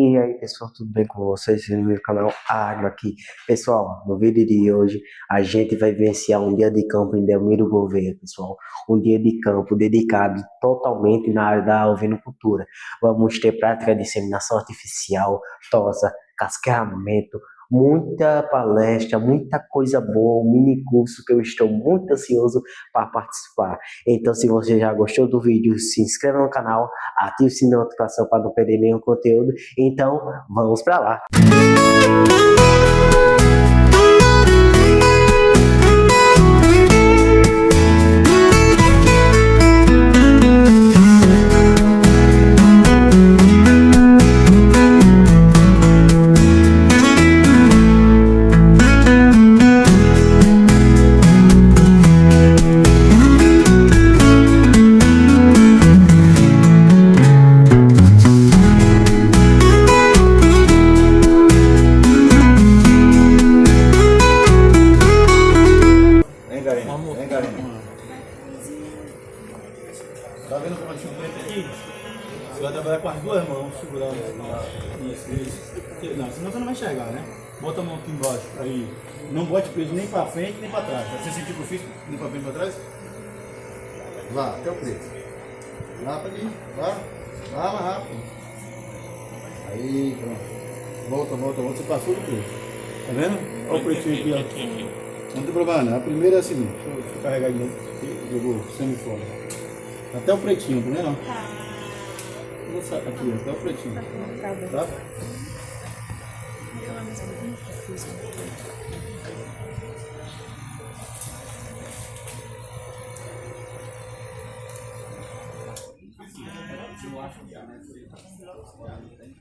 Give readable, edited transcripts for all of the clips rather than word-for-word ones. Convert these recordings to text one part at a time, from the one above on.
E aí pessoal, tudo bem com vocês? No meu canal Agro aqui. Pessoal, no vídeo de hoje a gente vai vivenciar um dia de campo em Delmiro Gouveia, pessoal. Um dia de campo dedicado totalmente na área da ovinocultura. Vamos ter prática de inseminação artificial, tosa, casqueamento, muita palestra, muita coisa boa, um mini curso que eu estou muito ansioso para participar. Então, se você já gostou do vídeo, se inscreva no canal, ative o sininho de notificação para não perder nenhum conteúdo. Então, vamos para lá. Tá vendo como é preto aqui? Você vai trabalhar com as duas mãos, segurando isso. Não, senão você não vai enxergar, né? Bota a mão aqui embaixo, aí. Não bote peso nem pra frente nem pra trás. Você sentir que eu fiz nem pra frente nem pra trás? Vá, até o preto. Rápido, vá. Vá mais rápido. Aí, pronto. Volta. Você passou do preto. Tá vendo? Olha o pretinho aqui, ó. Não tem problema não. A primeira é a seguinte. Deixa eu carregar de novo. Jogou semi-fora. Até o pretinho, tá vendo? Tá. Aqui, até o pretinho. Tá?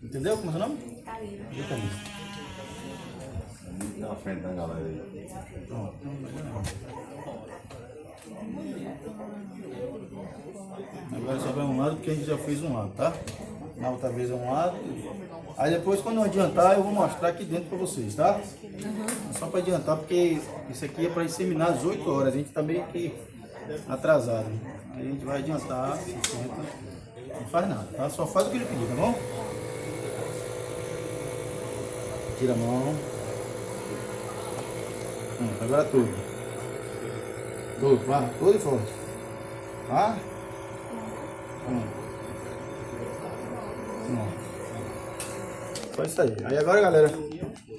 Entendeu como é o nome? Carinho. Tá na frente da galera aí. Agora só vai um lado porque a gente já fez um lado, tá? Na outra vez é um lado. Aí depois quando eu adiantar eu vou mostrar aqui dentro pra vocês, tá? Só pra adiantar porque isso aqui é pra inseminar às 8 horas. A gente tá meio que atrasado. Aí a gente vai adiantar, 60. Não faz nada, tá? Só faz o que ele pediu, tá bom? Tira a mão. Agora tudo. Tudo e forte. Tá? Só isso aí. Aí agora, galera,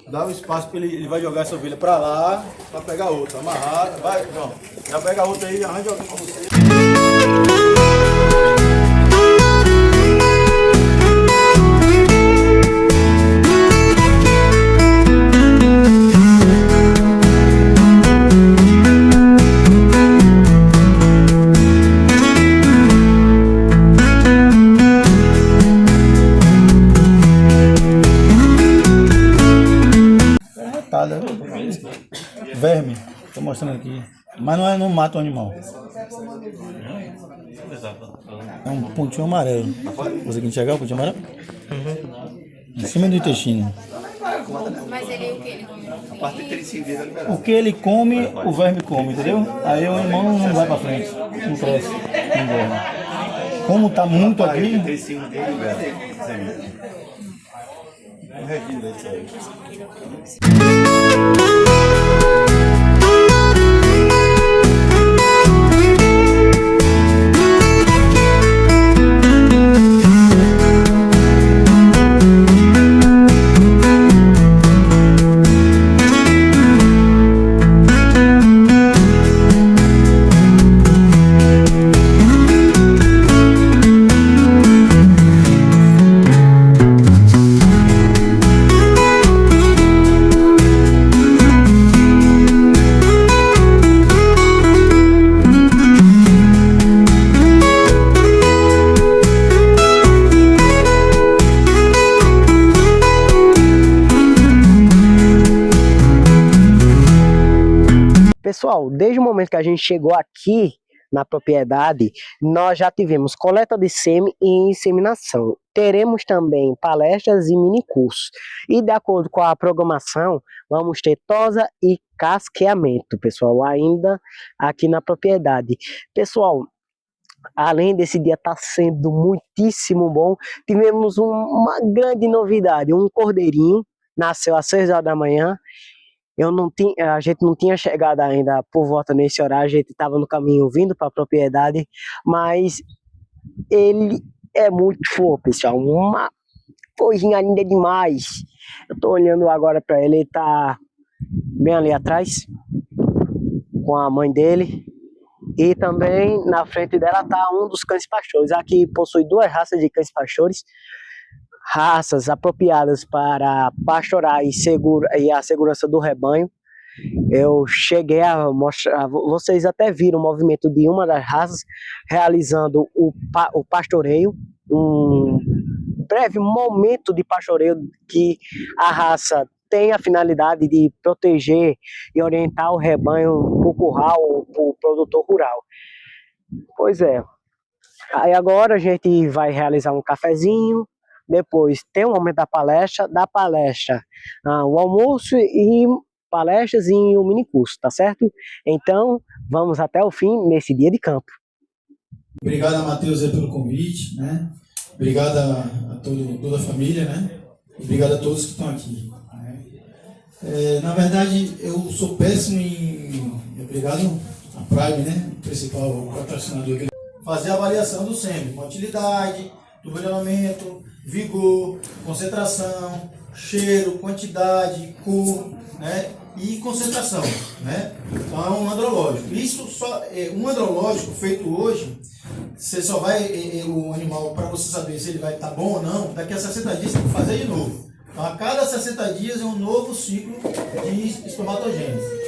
dá um espaço para ele vai jogar essa ovelha para lá, para pegar outra. Amarrada, vai, João. Já pega a outra aí, arranja alguém para você. Verme, tô mostrando aqui, mas não mata o animal. É um pontinho amarelo. Você quer enxergar o pontinho amarelo? Em cima do intestino. Mas ele o que ele come? O que ele come, o verme come, entendeu? Aí o animal não vai pra frente, não cresce, não engorda. Como tá muito aqui. Pessoal, desde o momento que a gente chegou aqui na propriedade, nós já tivemos coleta de sêmen e inseminação. Teremos também palestras e minicursos. E de acordo com a programação, vamos ter tosa e casqueamento, pessoal, ainda aqui na propriedade. Pessoal, além desse dia estar sendo muitíssimo bom, tivemos uma grande novidade. Um cordeirinho nasceu às 6 horas da manhã. A gente não tinha chegado ainda por volta nesse horário, a gente estava no caminho vindo para a propriedade, mas ele é muito fofo, pessoal. Uma coisinha linda demais. Eu estou olhando agora para ele, ele está bem ali atrás, com a mãe dele. E também na frente dela está um dos cães pastores. Aqui possui duas raças de cães pastores, raças apropriadas para pastorar e a segurança do rebanho. Eu cheguei a mostrar, vocês até viram o movimento de uma das raças realizando o pastoreio, um breve momento de pastoreio que a raça tem a finalidade de proteger e orientar o rebanho para o curral, para o produtor rural. Pois é. Aí agora a gente vai realizar um cafezinho, depois tem o momento da palestra, o almoço e palestras e um mini curso, tá certo? Então, vamos até o fim nesse dia de campo. Obrigado, Matheus, pelo convite, né? Obrigado a toda a família, né? Obrigado a todos que estão aqui. Na verdade, eu sou péssimo em... Obrigado a Prime, né? O principal patrocinador aqui. Fazer a avaliação do SEMI, motilidade, tubulamento, vigor, concentração, cheiro, quantidade, cor, né? E concentração, né? Então é um andrológico. Isso só um andrológico feito hoje, você só vai o animal, para você saber se ele vai estar bom ou não, daqui a 60 dias você tem que fazer de novo. Então a cada 60 dias é um novo ciclo de espermatogênese.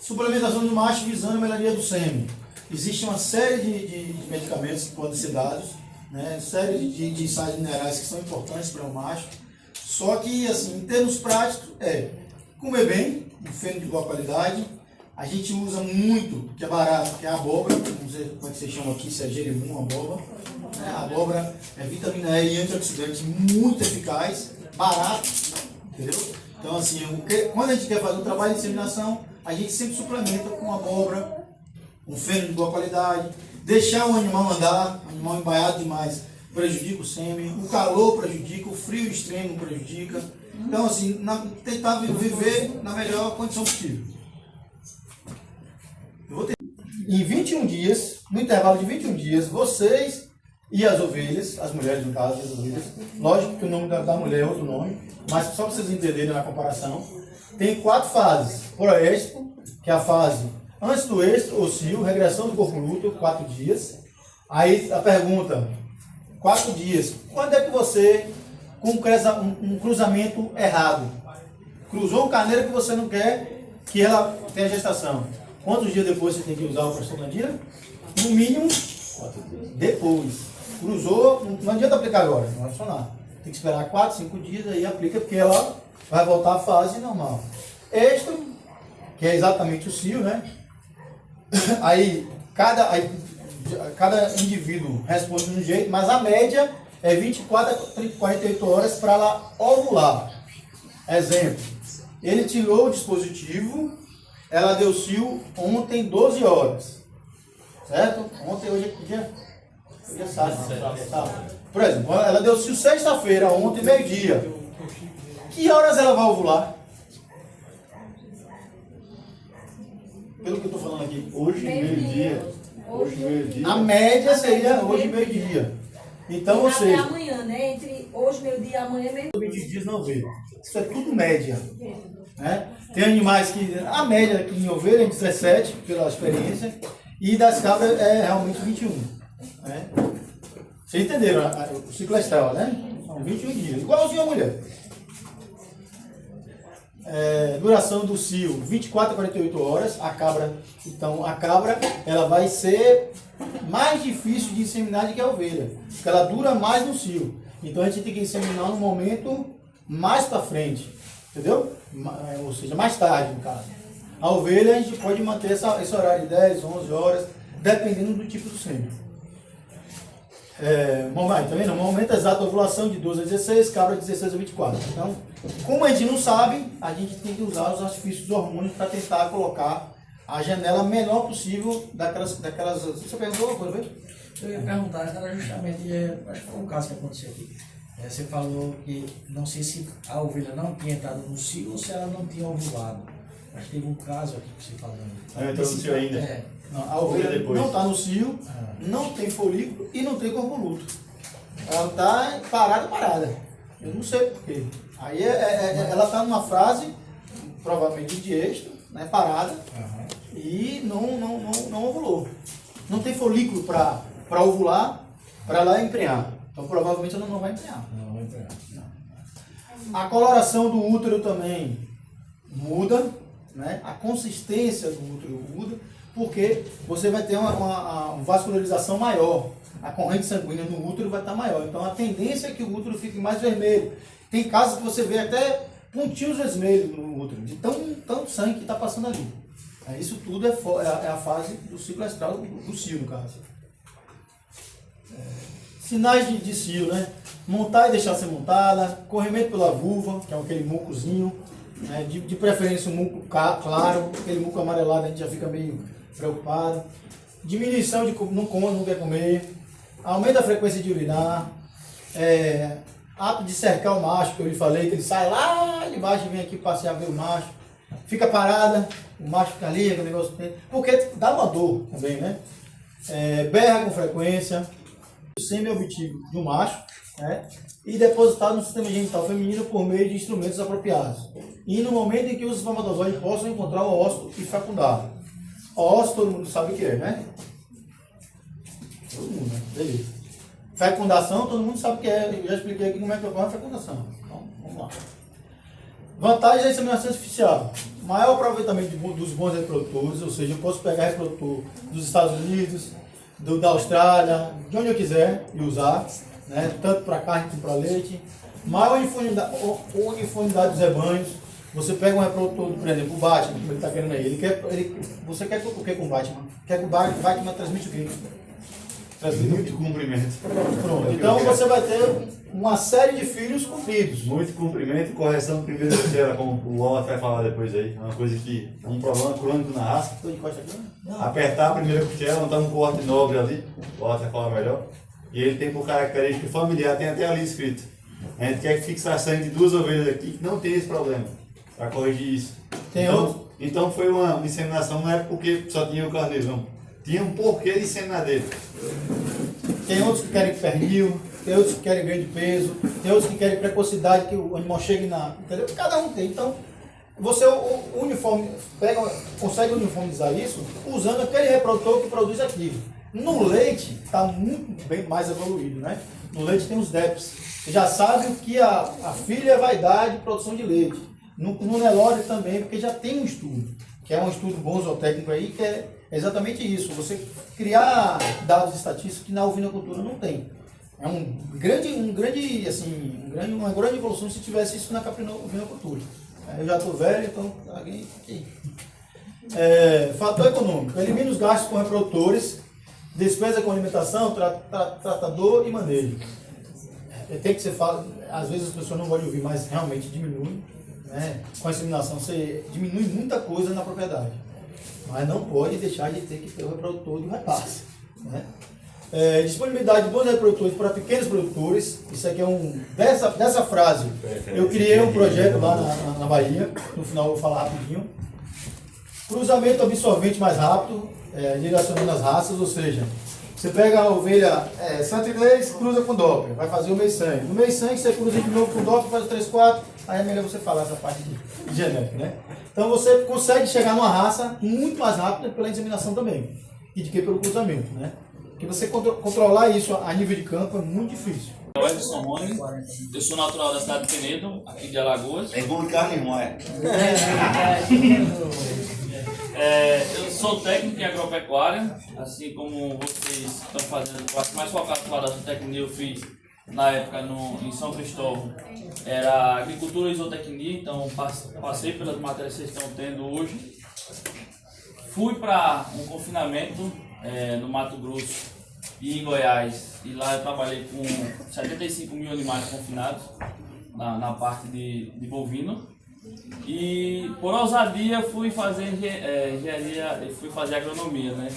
Suplementação do macho visando a melhoria do sêmen. Existe uma série de medicamentos que podem ser dados, né? Série de sais minerais que são importantes para o macho. Só que, assim, em termos práticos, comer bem, um feno de boa qualidade. A gente usa muito, que é barato, que é a abóbora, não sei como é que vocês chamam aqui, se é gerimum, abóbora. A abóbora é vitamina E e antioxidante muito eficaz, barato, entendeu? Então, assim, quando a gente quer fazer um trabalho de inseminação, a gente sempre suplementa com abóbora, um feno de boa qualidade, deixar o animal andar, o animal embaiado demais prejudica o sêmen, o calor prejudica, o frio extremo prejudica. Então, assim, tentar viver na melhor condição possível. Em 21 dias, no intervalo de 21 dias, vocês e as ovelhas, as mulheres no caso, as ovelhas, lógico que o nome da mulher é outro nome, mas só para vocês entenderem na comparação, tem 4 fases. Proéstro, que é a fase antes do êxito, ou cio, regressão do corpo lúteo, 4 dias. Aí a pergunta, 4 dias, quando é que você, com um cruzamento errado, cruzou um carneiro que você não quer que ela tenha gestação? Quantos dias depois você tem que usar o prostaglandina? No mínimo, depois. Cruzou, não adianta aplicar agora, não vai funcionar. Tem que esperar 4, 5 dias, aí aplica, porque ela vai voltar à fase normal. Estro, que é exatamente o cio, né? Aí, cada indivíduo responde de um jeito, mas a média é 24 a 48 horas para ela ovular. Exemplo, ele tirou o dispositivo, ela deu cio ontem 12 horas, certo? Ontem, hoje é que dia? Hoje é sábado. Por exemplo, ela deu cio sexta-feira, ontem meio-dia. Que horas ela vai ovular? Pelo que eu estou falando aqui, hoje meio-dia. Hoje meio-dia. A média seria hoje meio-dia. Então, ou seja, amanhã, né? Entre hoje meio-dia e amanhã meio-dia. 20 dias não vê. Isso é tudo média. Né? Tem animais que a média aqui em ovelha é 17, pela experiência, e das cabras é realmente 21. Né? Vocês entenderam o ciclo estral, né? São 21 dias, igualzinho a mulher. Duração do cio, 24 a 48 horas. A cabra, então, ela vai ser mais difícil de inseminar do que a ovelha, porque ela dura mais no cio. Então a gente tem que inseminar no momento mais para frente, entendeu? Ou seja, mais tarde, no caso. A ovelha a gente pode manter esse horário de 10, 11 horas, dependendo do tipo do sêmen. Também no momento exato da ovulação de 12 a 16, cabra de 16 a 24. Então, como a gente não sabe, a gente tem que usar os artifícios dos hormônios para tentar colocar a janela menor possível daquelas. Você perguntou alguma coisa, foi? Eu ia perguntar, era justamente, acho que foi um caso que aconteceu aqui. Você falou que não sei se a ovelha não tinha entrado no cio ou se ela não tinha ovulado. Acho que teve um caso aqui que você falou. Não entrou no cio ainda? É. Não, a ovelha não está no cio, Ah. não tem folículo e não tem corpo luto. Ela está parada. Eu não sei porquê. Aí ela está numa fase, provavelmente de êxito, né, parada, Aham. e não ovulou. Não tem folículo para ovular, para ela emprenhar. Então provavelmente ela não vai emprenhar. Não, vou entrar. A coloração do útero também muda, né? A consistência do útero muda, porque você vai ter uma vascularização maior. A corrente sanguínea no útero vai estar maior. Então a tendência é que o útero fique mais vermelho. Tem casos que você vê até pontinhos vermelhos no útero, de tão sangue que está passando ali. Isso tudo é a fase do ciclo astral do cio, no caso. Sinais de cio, né? Montar e deixar ser montada, corrimento pela vulva, que é aquele mucozinho, né? De preferência um muco claro, aquele muco amarelado a gente já fica meio preocupado. Diminuição de não come, não quer comer, aumento da frequência de urinar, ato de cercar o macho, que eu lhe falei, que ele sai lá de baixo e vem aqui passear ver o macho, fica parada, o macho fica ali, aquele negócio, porque dá uma dor também, né? Berra com frequência, o sêmen é obtido no macho, né, e depositado no sistema genital feminino por meio de instrumentos apropriados. E no momento em que os espermatozoides possam encontrar o óvulo e fecundar. O óvulo todo mundo sabe o que é, né? Todo mundo, né? Beleza. Fecundação, todo mundo sabe o que é. Eu já expliquei aqui como é que ocorre a fecundação. Então, vamos lá. Vantagem da inseminação artificial. Maior aproveitamento dos bons reprodutores, ou seja, eu posso pegar reprodutor dos Estados Unidos, da Austrália, de onde eu quiser e usar, né? Tanto para carne como para leite. Maior uniformidade dos rebanhos. Você pega um reprodutor, por exemplo, o Batman, como ele está querendo aí. Você quer o que com o Batman? Quer que o Batman transmite o quê? Muito comprimento. Pronto. Então você vai ter uma série de filhos compridos. Muito comprimento e correção de primeira costela, como o Wallace vai falar depois aí. É uma coisa que é um problema crônico na raça. Estou de costa aqui, né? Apertar a primeira costela, não está um corte nobre ali, o Wallace vai falar melhor. E ele tem por característica familiar, tem até ali escrito. A gente quer fixar sangue de 2 ovelhas aqui que não tem esse problema, para corrigir isso. Tem outro? Então foi uma inseminação, não é porque só tinha o carneiro, não. Tinha um porquê de inseminar dele. Tem outros que querem pernil, tem outros que querem ganho de peso, tem outros que querem precocidade, que o animal chegue na... Entendeu? Cada um tem. Então, você consegue uniformizar isso usando aquele reprodutor que produz aquilo. No leite, está muito bem mais evoluído, né? No leite tem os DEPs. Você já sabe o que a filha vai dar de produção de leite. No Nelore também, porque já tem um estudo, que é um estudo bom zootécnico aí, que é exatamente isso. Você criar dados estatísticos que na ovinocultura não tem. É uma grande evolução se tivesse isso na caprino-ovinocultura. Eu já estou velho, então alguém aqui. Fator econômico. Elimina os gastos com reprodutores, despesa com alimentação, tratador e manejo. Tem que ser falado, às vezes as pessoas não podem ouvir, mas realmente diminui. Né? Com a inseminação você diminui muita coisa na propriedade. Mas não pode deixar de ter que ter o reprodutor do repasse. Né? Disponibilidade de bons reprodutores para pequenos produtores. Isso aqui é dessa frase. Eu criei um projeto lá na Bahia. No final eu vou falar rapidinho. Cruzamento absorvente mais rápido, direcionando as raças, ou seja, você pega a ovelha Santo Inglês, cruza com Doppler, vai fazer o meio sangue. No meio sangue você cruza de novo com Doppler, faz o 3, 4, aí é melhor você falar essa parte de genética, né? Então você consegue chegar numa raça muito mais rápida pela inseminação também, e de que pelo cruzamento, né? Porque você controlar isso a nível de campo é muito difícil. Eu sou Rony, eu sou natural da cidade de Penedo, aqui de Alagoas. É bom de carne, irmão, Eu sou técnico em agropecuária, assim como vocês estão fazendo, eu acho mais focado para a técnica eu fiz na época em São Cristóvão, era agricultura e zootecnia, então passei pelas matérias que vocês estão tendo hoje. Fui para um confinamento no Mato Grosso e em Goiás, e lá eu trabalhei com 75 mil animais confinados na parte de bovino. E por ousadia fui fazer engenharia, fui fazer agronomia, né?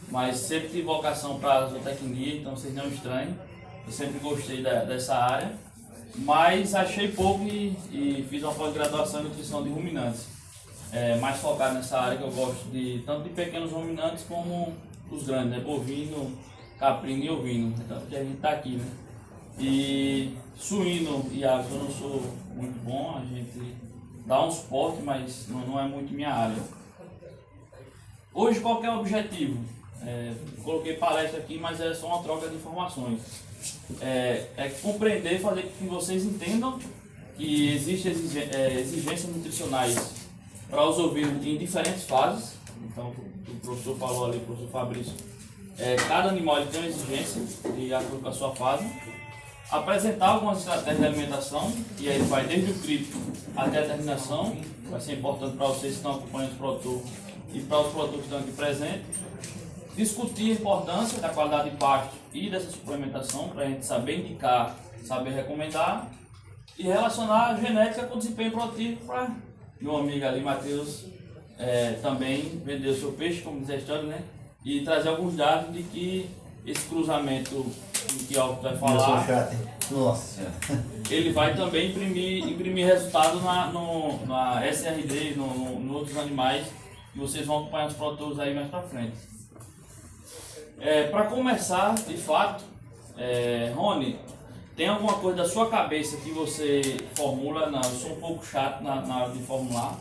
Mas sempre tive vocação para a zootecnia, então vocês não estranhem. Eu sempre gostei dessa área, mas achei pouco e fiz uma pós-graduação em nutrição de ruminantes. Mais focado nessa área que eu gosto de tanto de pequenos ruminantes como os grandes, né? Bovino, caprino e ovino, tanto que a gente está aqui, né? E suíno e aves eu não sou muito bom, a gente dá um suporte, mas não é muito minha área. Hoje qual que é o objetivo? Coloquei palestra aqui, mas é só uma troca de informações. É compreender e fazer com que vocês entendam que existem exigências nutricionais para os ovinos em diferentes fases. Então, o professor falou ali, o professor Fabrício, cada animal ele tem uma exigência de acordo com a sua fase. Apresentar algumas estratégias de alimentação, e aí vai desde o crítico até a terminação, vai ser importante para vocês que estão acompanhando o produtor e para os produtores que estão aqui presentes. Discutir a importância da qualidade de pasto e dessa suplementação, para a gente saber indicar, saber recomendar, e relacionar a genética com o desempenho produtivo para meu amigo ali, Matheus, também vender o seu peixe, como diz a história, né? E trazer alguns dados de que esse cruzamento que o Alto vai falar, Nossa. ele vai também imprimir resultado na SRD, nos outros animais, que vocês vão acompanhar os produtores aí mais para frente. Para começar, de fato, Rony, tem alguma coisa da sua cabeça que você formula? Não, eu sou um pouco chato na hora de formular,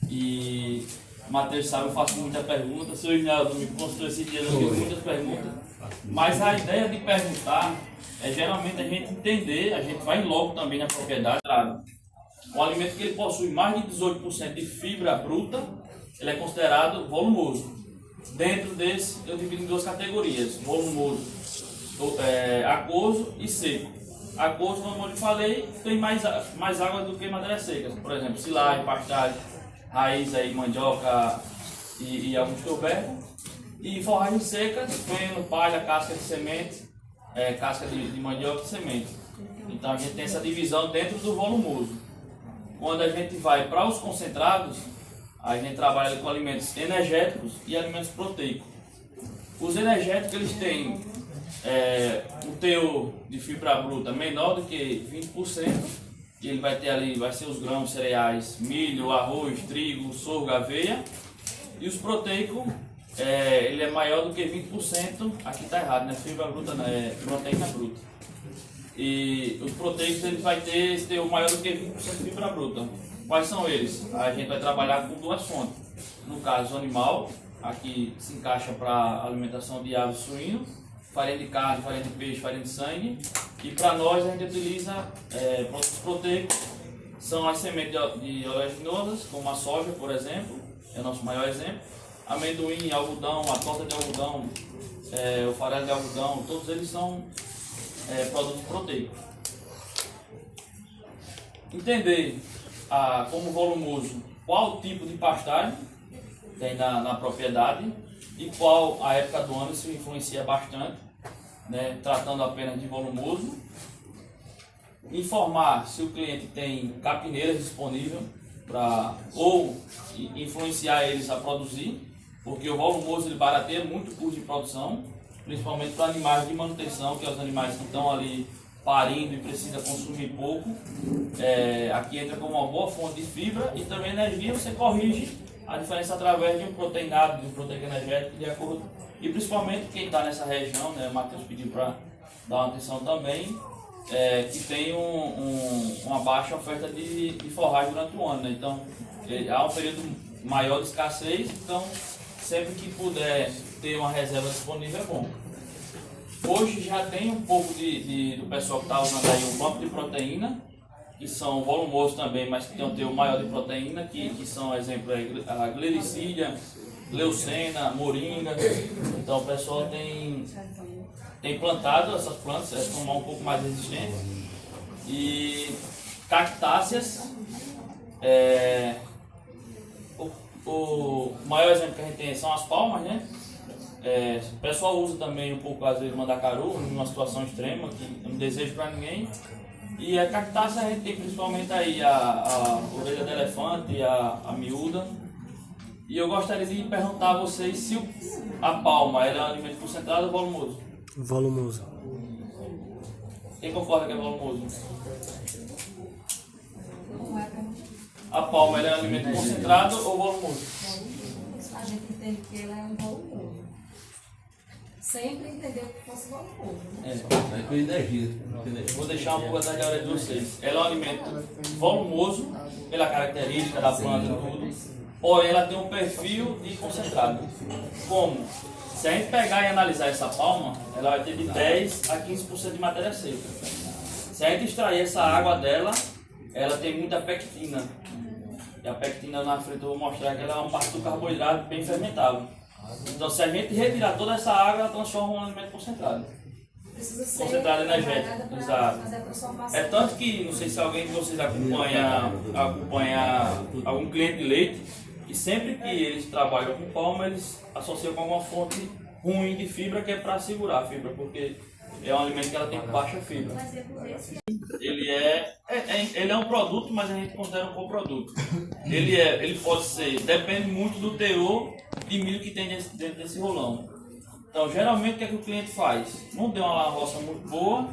e o Matheus sabe, eu faço muita pergunta, seu Ignaldo me consultou esse dia, eu fiz muitas perguntas, mas a ideia de perguntar é geralmente a gente entender, a gente vai logo também na propriedade. Um alimento que ele possui mais de 18% de fibra bruta, ele é considerado volumoso. Dentro desse, eu divido em duas categorias: volumoso, aquoso e seco. Aquoso, como eu falei, tem mais água do que matérias secas. Por exemplo, silagem, pastagem, raiz, aí, mandioca e alguns tubérculos. E forragens secas, feno, palha, casca de semente, casca de mandioca e semente. Então a gente tem essa divisão dentro do volumoso. Quando a gente vai para os concentrados, a gente trabalha com alimentos energéticos e alimentos proteicos. Os energéticos, eles têm um teor de fibra bruta menor do que 20%, e ele vai ter ali, vai ser os grãos, cereais, milho, arroz, trigo, sorgo, aveia. E os proteicos, ele é maior do que 20%, aqui está errado, né? Fibra bruta não, é proteína bruta. E os proteicos, ele vai ter esse teor maior do que 20% de fibra bruta. Quais são eles? A gente vai trabalhar com duas fontes. No caso, o animal, aqui se encaixa para alimentação de aves e suíno, farinha de carne, farinha de peixe, farinha de sangue. E para nós a gente utiliza produtos proteicos, são as sementes de oleaginosas, como a soja, por exemplo, é o nosso maior exemplo. Amendoim, algodão, a torta de algodão, o farelo de algodão, todos eles são produtos proteicos. Entender como volumoso qual tipo de pastagem tem na propriedade e qual a época do ano, isso influencia bastante, né, tratando apenas de volumoso. Informar se o cliente tem capineiras disponíveis ou influenciar eles a produzir, porque o volumoso ele barateia muito o custo de produção, principalmente para animais de manutenção, que é os animais que estão ali parindo e precisa consumir pouco. Aqui entra como uma boa fonte de fibra e também energia. Você corrige a diferença através de um proteinado, de um proteico energético, de acordo. E principalmente quem está nessa região, né, o Matheus pediu para dar uma atenção também, que tem uma baixa oferta de forragem durante o ano, né? Então há um período maior de escassez, então sempre que puder ter uma reserva disponível é bom. Hoje já tem um pouco do pessoal que está usando aí um banco de proteína, que são volumosos também, mas que tem um teor maior de proteína, que são, exemplo, a glericília, leucena, moringa. Então o pessoal tem plantado essas plantas, elas são um pouco mais resistentes. E cactáceas, o maior exemplo que a gente tem são as palmas, né? O pessoal usa também um pouco, às vezes, mandacaru, numa situação extrema, que eu não desejo para ninguém. E a cactácea a gente tem principalmente aí a orelha de elefante, a miúda. E eu gostaria de perguntar a vocês se a palma ela é um alimento concentrado ou volumoso? Volumoso. Quem concorda que é volumoso? A palma ela é um alimento concentrado ou volumoso? A gente entende que ele é um volumoso. Sempre entendeu que fosse volumoso. É. Com energia. Vou deixar um pouco atrás da hora de vocês. Ela é um alimento volumoso, pela característica da planta e tudo, porém ela tem um perfil de concentrado. Como? Se a gente pegar e analisar essa palma, ela vai ter de 10 a 15% de matéria seca. Se a gente extrair essa água dela, ela tem muita pectina. E a pectina na frente eu vou mostrar que ela é uma parte do carboidrato bem fermentável. Então se a gente retirar toda essa água, ela transforma em um alimento concentrado. Precisa ser Concentrado energético, para exato. fazer a transformação. É tanto que, não sei se alguém de vocês acompanha algum cliente de leite, e sempre que eles trabalham com palma, eles associam com alguma fonte ruim de fibra, que é para segurar a fibra, porque é um alimento que ela tem baixa fibra. Ele é um produto, mas a gente considera um coproduto. Ele pode ser, depende muito do teor de milho que tem dentro desse rolão. Então, geralmente, o que é que o cliente faz? Não deu uma roça muito boa,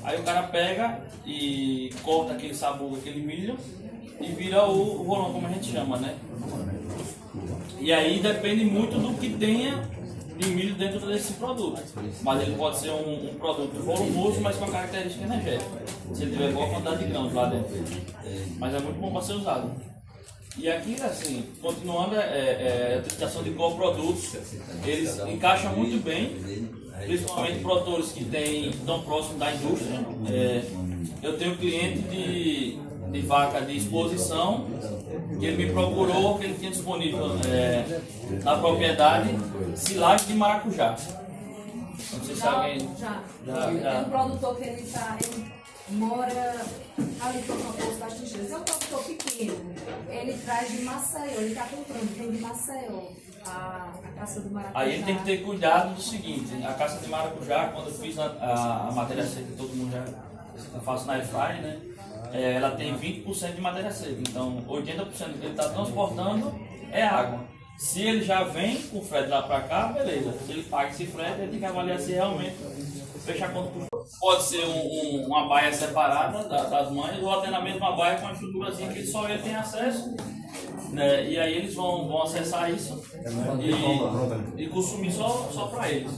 aí o cara pega e corta aquele sabugo, aquele milho, e vira o rolão, como a gente chama, né? E aí depende muito do que tenha de milho dentro desse produto. Mas ele pode ser um produto volumoso, mas com a característica energética. Se ele tiver boa quantidade de grãos lá dentro. Mas é muito bom para ser usado. E aqui, assim, continuando, a utilização de coprodutos, eles encaixam muito bem, principalmente produtores que estão próximos da indústria. Eu tenho cliente de vaca de exposição, que ele me procurou, que ele tinha disponível na propriedade silagem de maracujá. Não sei se alguém... Já. Tem um produtor que ele mora ali para o Poço das Trincheiras. É um produtor pequeno. Ele traz de Maceió, ele está comprando, vem de Maceió a caça do maracujá. Aí ele tem que ter cuidado do seguinte, a caça de maracujá, quando eu fiz a matéria seca, todo mundo já faço na airfryer, né? Ela tem 20% de matéria seca, então 80% do que ele está transportando é água. Se ele já vem com o frete lá para cá, beleza. Se ele paga esse frete, ele tem que avaliar se realmente fecha a conta. Pode ser uma baia separada das mães, ou até na mesma baia com uma estruturazinha que só ele tem acesso, né? E aí eles vão acessar isso e consumir só para eles.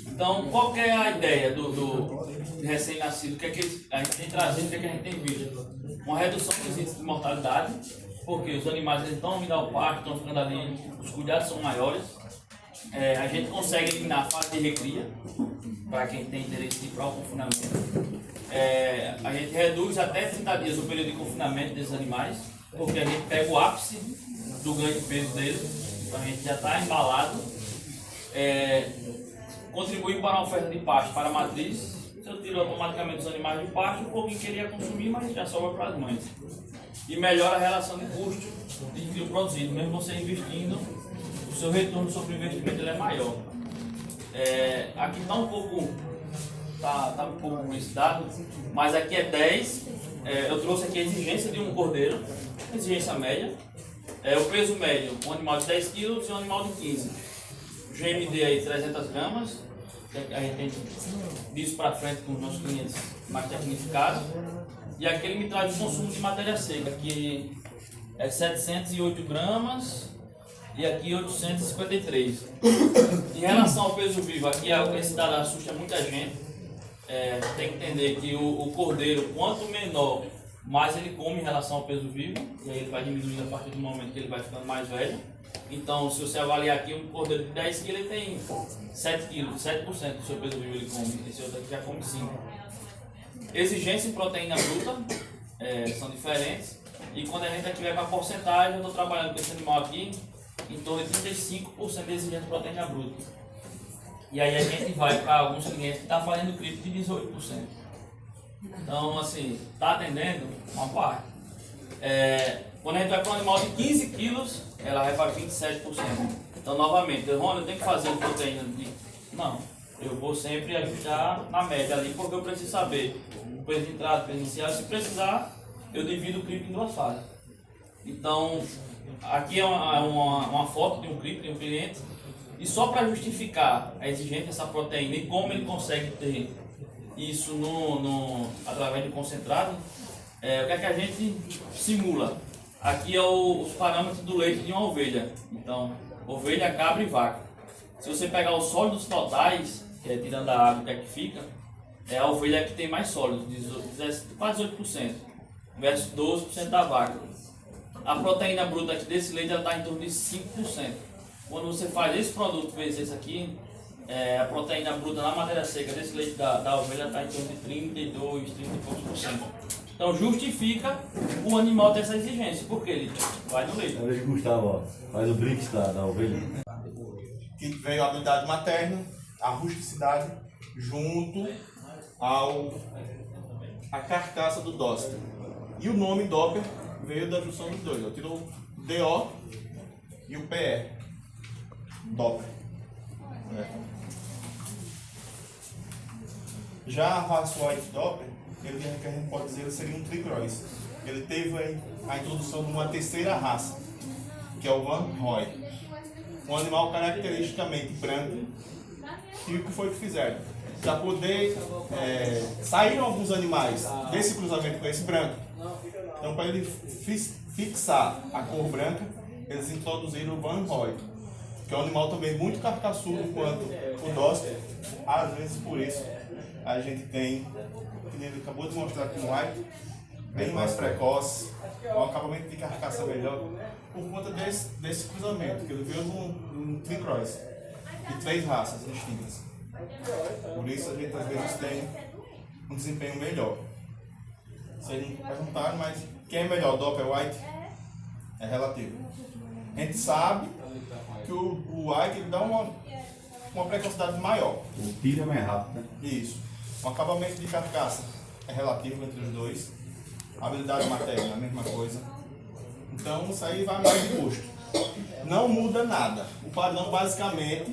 Então, qual que é a ideia do recém-nascido? O que é que a gente tem trazido, o que é que a gente tem visto? Uma redução dos índices de mortalidade, porque os animais eles estão vindo ao parque, estão ficando ali, os cuidados são maiores. A gente consegue eliminar a fase de recria, para quem tem interesse de ir para o confinamento. A gente reduz até 30 dias o período de confinamento desses animais, porque a gente pega o ápice do ganho de peso deles, então a gente já está embalado. Contribui para a oferta de pasto para a matriz. Eu tiro automaticamente os animais de pasto, um pouquinho que ele ia consumir, mas já sobra para as mães. E melhora a relação de custo de quilo produzido, mesmo você investindo, o seu retorno sobre o investimento ele é maior. Aqui está um pouco com esse dado, mas aqui é 10. Eu trouxe aqui a exigência de um cordeiro, exigência média. O peso médio, um animal de 10 kg e um animal de 15. O GMD aí 300 gramas. A gente tem disso para frente com os nossos clientes mais tecnificados. E aqui ele me traz o consumo de matéria seca, que é 708 gramas e aqui 853. Em relação ao peso vivo, aqui esse dado assusta muita gente. Tem que entender que o cordeiro, quanto menor, mais ele come em relação ao peso vivo, e aí ele vai diminuindo a partir do momento que ele vai ficando mais velho. Então, se você avaliar aqui um cordeiro de 10 kg, ele tem 7 kg, 7% do seu peso vivo ele come, esse outro aqui já come 5%. Exigência em proteína bruta são diferentes, e quando a gente aqui vai para a porcentagem, eu estou trabalhando com esse animal aqui em torno de 35% de exigência de proteína bruta. E aí a gente vai para alguns clientes que estão fazendo cripto de 18%. Então, assim, está atendendo uma parte. Quando a gente vai para um animal de 15 quilos, ela vai para 27%. Então, novamente, Rony, eu tenho que fazer proteína de... Não, eu vou sempre ajustar na média ali, porque eu preciso saber o preço de entrada, preço inicial. Se precisar, eu divido o clipe em 2 fases. Então, aqui é uma foto de um clipe de um cliente. E só para justificar a exigência dessa proteína e como ele consegue ter isso através do concentrado, o que é que a gente simula? Aqui é os parâmetros do leite de uma ovelha. Então, ovelha, cabra e vaca. Se você pegar os sólidos totais, que é tirando a água, o que é que fica? É a ovelha que tem mais sólidos, quase 8%, versus 12% da vaca. A proteína bruta aqui desse leite está em torno de 5%. Quando você faz esse produto vezes esse aqui, a proteína bruta na matéria seca desse leite da ovelha está em torno de 32, 30 e poucos por cento. Então justifica o animal ter essa exigência, porque ele vai no leite. Talvez Gustavo, ó, faz o brinks da ovelha. Que veio a habilidade materna, a rusticidade, junto à carcaça do Doster. E o nome Doppler veio da junção dos dois. Eu tirou o DO e o PE. Doppler. Já a raça White Doppler, ele que a gente pode dizer, ele seria um tricrois. Ele teve a introdução de uma terceira raça, que é o Van Roy. Um animal caracteristicamente branco. E o que foi que fizeram? Para poder saíram alguns animais desse cruzamento com esse branco. Então, para ele fixar a cor branca, eles introduziram o Van Roy, que é um animal também muito carcaçudo quanto o Doster. Às vezes, por isso, a gente tem, que ele acabou de mostrar aqui no White, bem mais precoce, um acabamento de carcaça melhor, por conta desse cruzamento, que ele veio num tricross, de 3 raças distintas. Por isso a gente às vezes tem um desempenho melhor. Vocês não perguntaram, mas quem é melhor, Doppler ou White? É relativo. A gente sabe que o White ele dá uma precocidade maior. O tiro é mais rápido, né? Isso. O acabamento de carcaça é relativo entre os dois. A habilidade materna é a mesma coisa. Então isso aí vai mais de gosto. Não muda nada. O padrão basicamente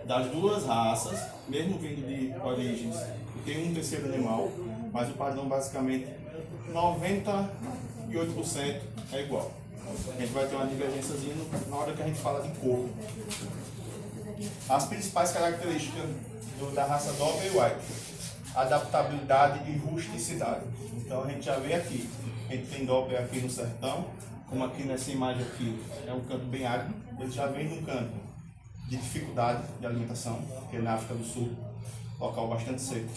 das duas raças, mesmo vindo de origens, tem um terceiro animal, mas o padrão basicamente 98% é igual. A gente vai ter uma divergênciazinha na hora que a gente fala de cor. As principais características da raça Doppler e White: adaptabilidade e rusticidade. Então a gente já vê aqui, a gente tem Doppler aqui no sertão, como aqui nessa imagem aqui é um canto bem árido, ele já vem num canto de dificuldade de alimentação, que é na África do Sul, local bastante seco.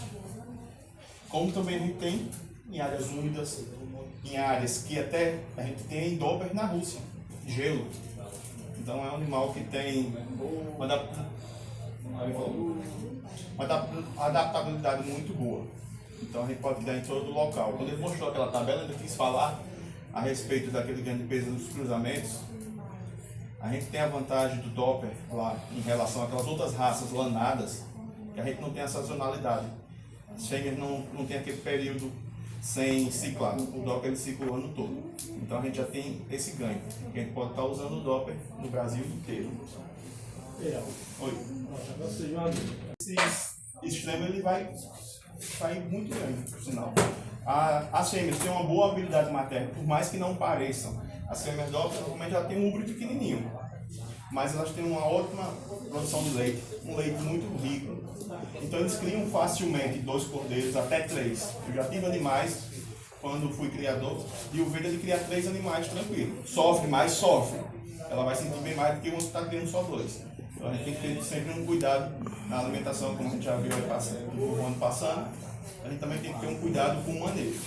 Como também a gente tem em áreas úmidas, em áreas que até a gente tem Doppler na Rússia, gelo. Então é um animal que tem uma adaptabilidade muito boa. Então a gente pode criar em todo o local. Quando ele mostrou aquela tabela, ainda quis falar a respeito daquele grande peso dos cruzamentos. A gente tem a vantagem do Doppler lá em relação àquelas outras raças lanadas, que a gente não tem a sazonalidade. As fêmeas não tem aquele período sem ciclar. O Doppler ele cicla o ano todo. Então a gente já tem esse ganho. A gente pode estar usando o Doppler no Brasil inteiro. Oi. Esse extremo ele vai sair muito grande, por sinal. As fêmeas têm uma boa habilidade materna, por mais que não pareçam. As fêmeas Doppler normalmente já têm um útero pequenininho, mas elas têm uma ótima produção de leite, um leite muito rico. Então eles criam facilmente 2 cordeiros, até 3. Eu já tive animais, quando fui criador, e o ovelha ele cria 3 animais tranquilo. Sofre mais, sofre. Ela vai sentir bem mais do que uma que está criando só 2. Então a gente tem que ter sempre um cuidado na alimentação, como a gente já viu no ano passando. A gente também tem que ter um cuidado com o manejo.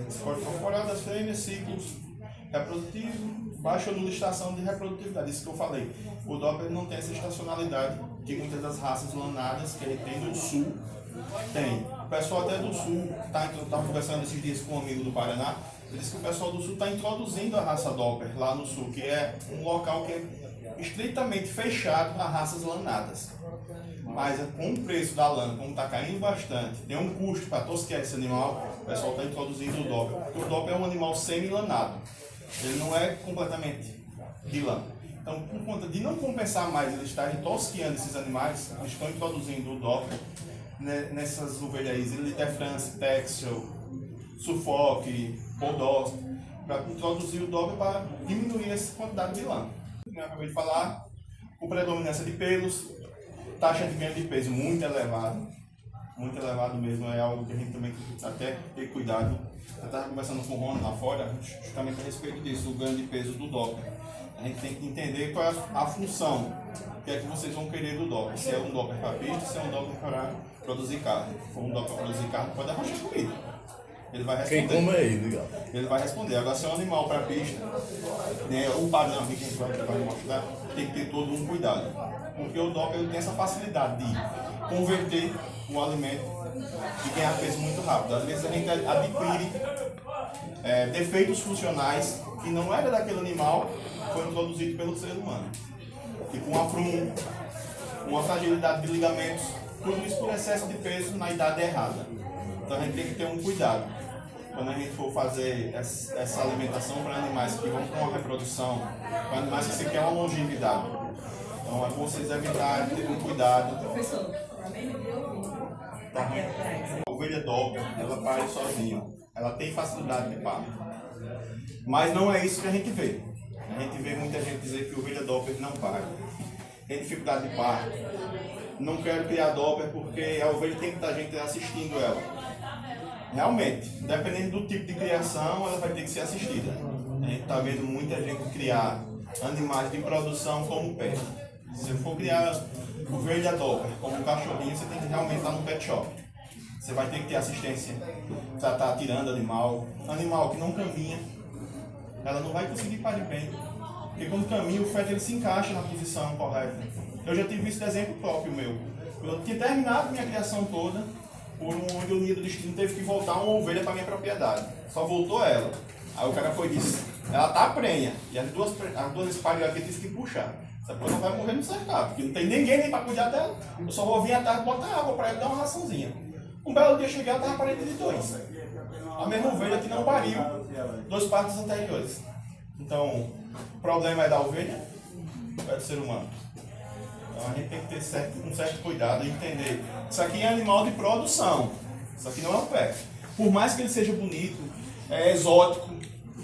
Esforço corporal das fêmeas, ciclos reprodutivos, baixa estação de reprodutividade, isso que eu falei. O Doppler não tem essa estacionalidade que muitas das raças lanadas que ele tem do sul tem. O pessoal até do sul, estava conversando esses dias com um amigo do Paraná, ele disse que o pessoal do sul está introduzindo a raça Doppler lá no sul, que é um local que é estritamente fechado a raças lanadas. Mas com o preço da lã, como está caindo bastante, tem um custo para tosquear esse animal, o pessoal está introduzindo o Doppler. Porque o Doppler é um animal semi-lanado, ele não é completamente de lã. Então, por conta de não compensar mais eles estarem tosqueando esses animais, eles estão introduzindo o Doppler nessas ovelhas aí, Ziliter France, Texel, Suffolk, Bordeaux, para introduzir o Doppler para diminuir essa quantidade de lã. Como eu acabei de falar, com predominância de pelos, taxa de ganho de peso muito elevado mesmo, é algo que a gente também tem que até ter cuidado. Eu estava conversando com o Ron lá fora, justamente a respeito disso, o ganho de peso do Doppler. A gente tem que entender qual é a função, o que é que vocês vão querer do Doppler. Se é um Doppler para peixe, se é um Doppler para produzir carne. Se for um Doppler para produzir carne, pode arrochar comida. Ele vai responder. Quem come aí, legal. Ele vai responder. Agora, se é um animal para pista, né, o padrão aqui que a gente vai mostrar, tem que ter todo um cuidado. Porque o Doppler tem essa facilidade de converter o alimento e ganhar peso muito rápido. Às vezes a gente adquire defeitos funcionais que não era daquele animal, foi introduzido pelo ser humano. Tipo um afrum, uma fragilidade de ligamentos, tudo isso por excesso de peso na idade errada. Então a gente tem que ter um cuidado. Quando a gente for fazer essa alimentação para animais que vão com uma reprodução, para animais que você quer uma longevidade. Então é bom vocês evitarem, ter um cuidado. A ovelha Doppler, ela pare sozinha. Ela tem facilidade de parto. Mas não é isso que a gente vê. A gente vê muita gente dizer que a ovelha Doppler não para. Tem dificuldade de parto. Não quero criar Doppler porque a ovelha tem muita gente assistindo ela. Realmente, dependendo do tipo de criação, ela vai ter que ser assistida. A gente está vendo muita gente criar animais de produção como pet. Se você for criar ovelha Doppler como um cachorrinho, você tem que realmente estar no pet shop. Você vai ter que ter assistência, já está tirando animal que não caminha, ela não vai conseguir parir bem. Porque quando caminha, o feto ele se encaixa na posição correta. Eu já tive esse exemplo próprio meu. Eu tinha terminado minha criação toda, por onde o linha do destino teve que voltar uma ovelha para minha propriedade. Só voltou ela. Aí o cara foi e disse, ela tá prenha. E as duas espalhas aqui tive que puxar. Essa coisa vai morrer no cercado, porque não tem ninguém nem para cuidar dela. Eu só vou vir à tarde botar água para ela dar uma raçãozinha. Um belo dia cheguei, ela estava parente de 2. A mesma ovelha que não pariu 2 partos anteriores. Então, o problema é da ovelha ou é do ser humano? Então a gente tem que ter um certo cuidado e entender. Isso aqui é animal de produção. Isso aqui não é um pet. Por mais que ele seja bonito, é exótico,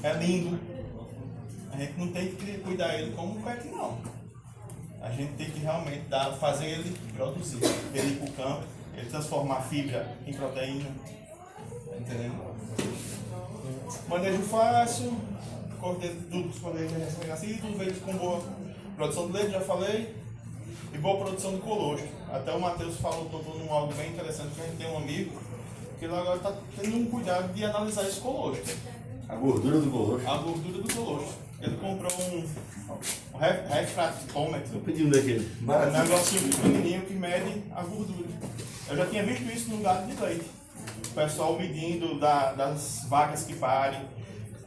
é lindo, a gente não tem que cuidar ele como um pet, não. A gente tem que realmente fazer ele produzir. Ele ir para o campo, ele transformar fibra em proteína. Tá entendendo? Manejo fácil, corte tudo os poderes recém-nascidos, veio com boa produção de leite, já falei, e boa produção de colostro. Até o Matheus tocou num algo bem interessante, que a gente tem um amigo, que ele agora está tendo um cuidado de analisar esse colostro. A gordura do colostro? A gordura do colostro. Ele comprou um refractômetro. Eu pedi um daquele. Um negocinho pequenininho que mede a gordura. Eu já tinha visto isso no gado de leite. O pessoal medindo das vacas que parem.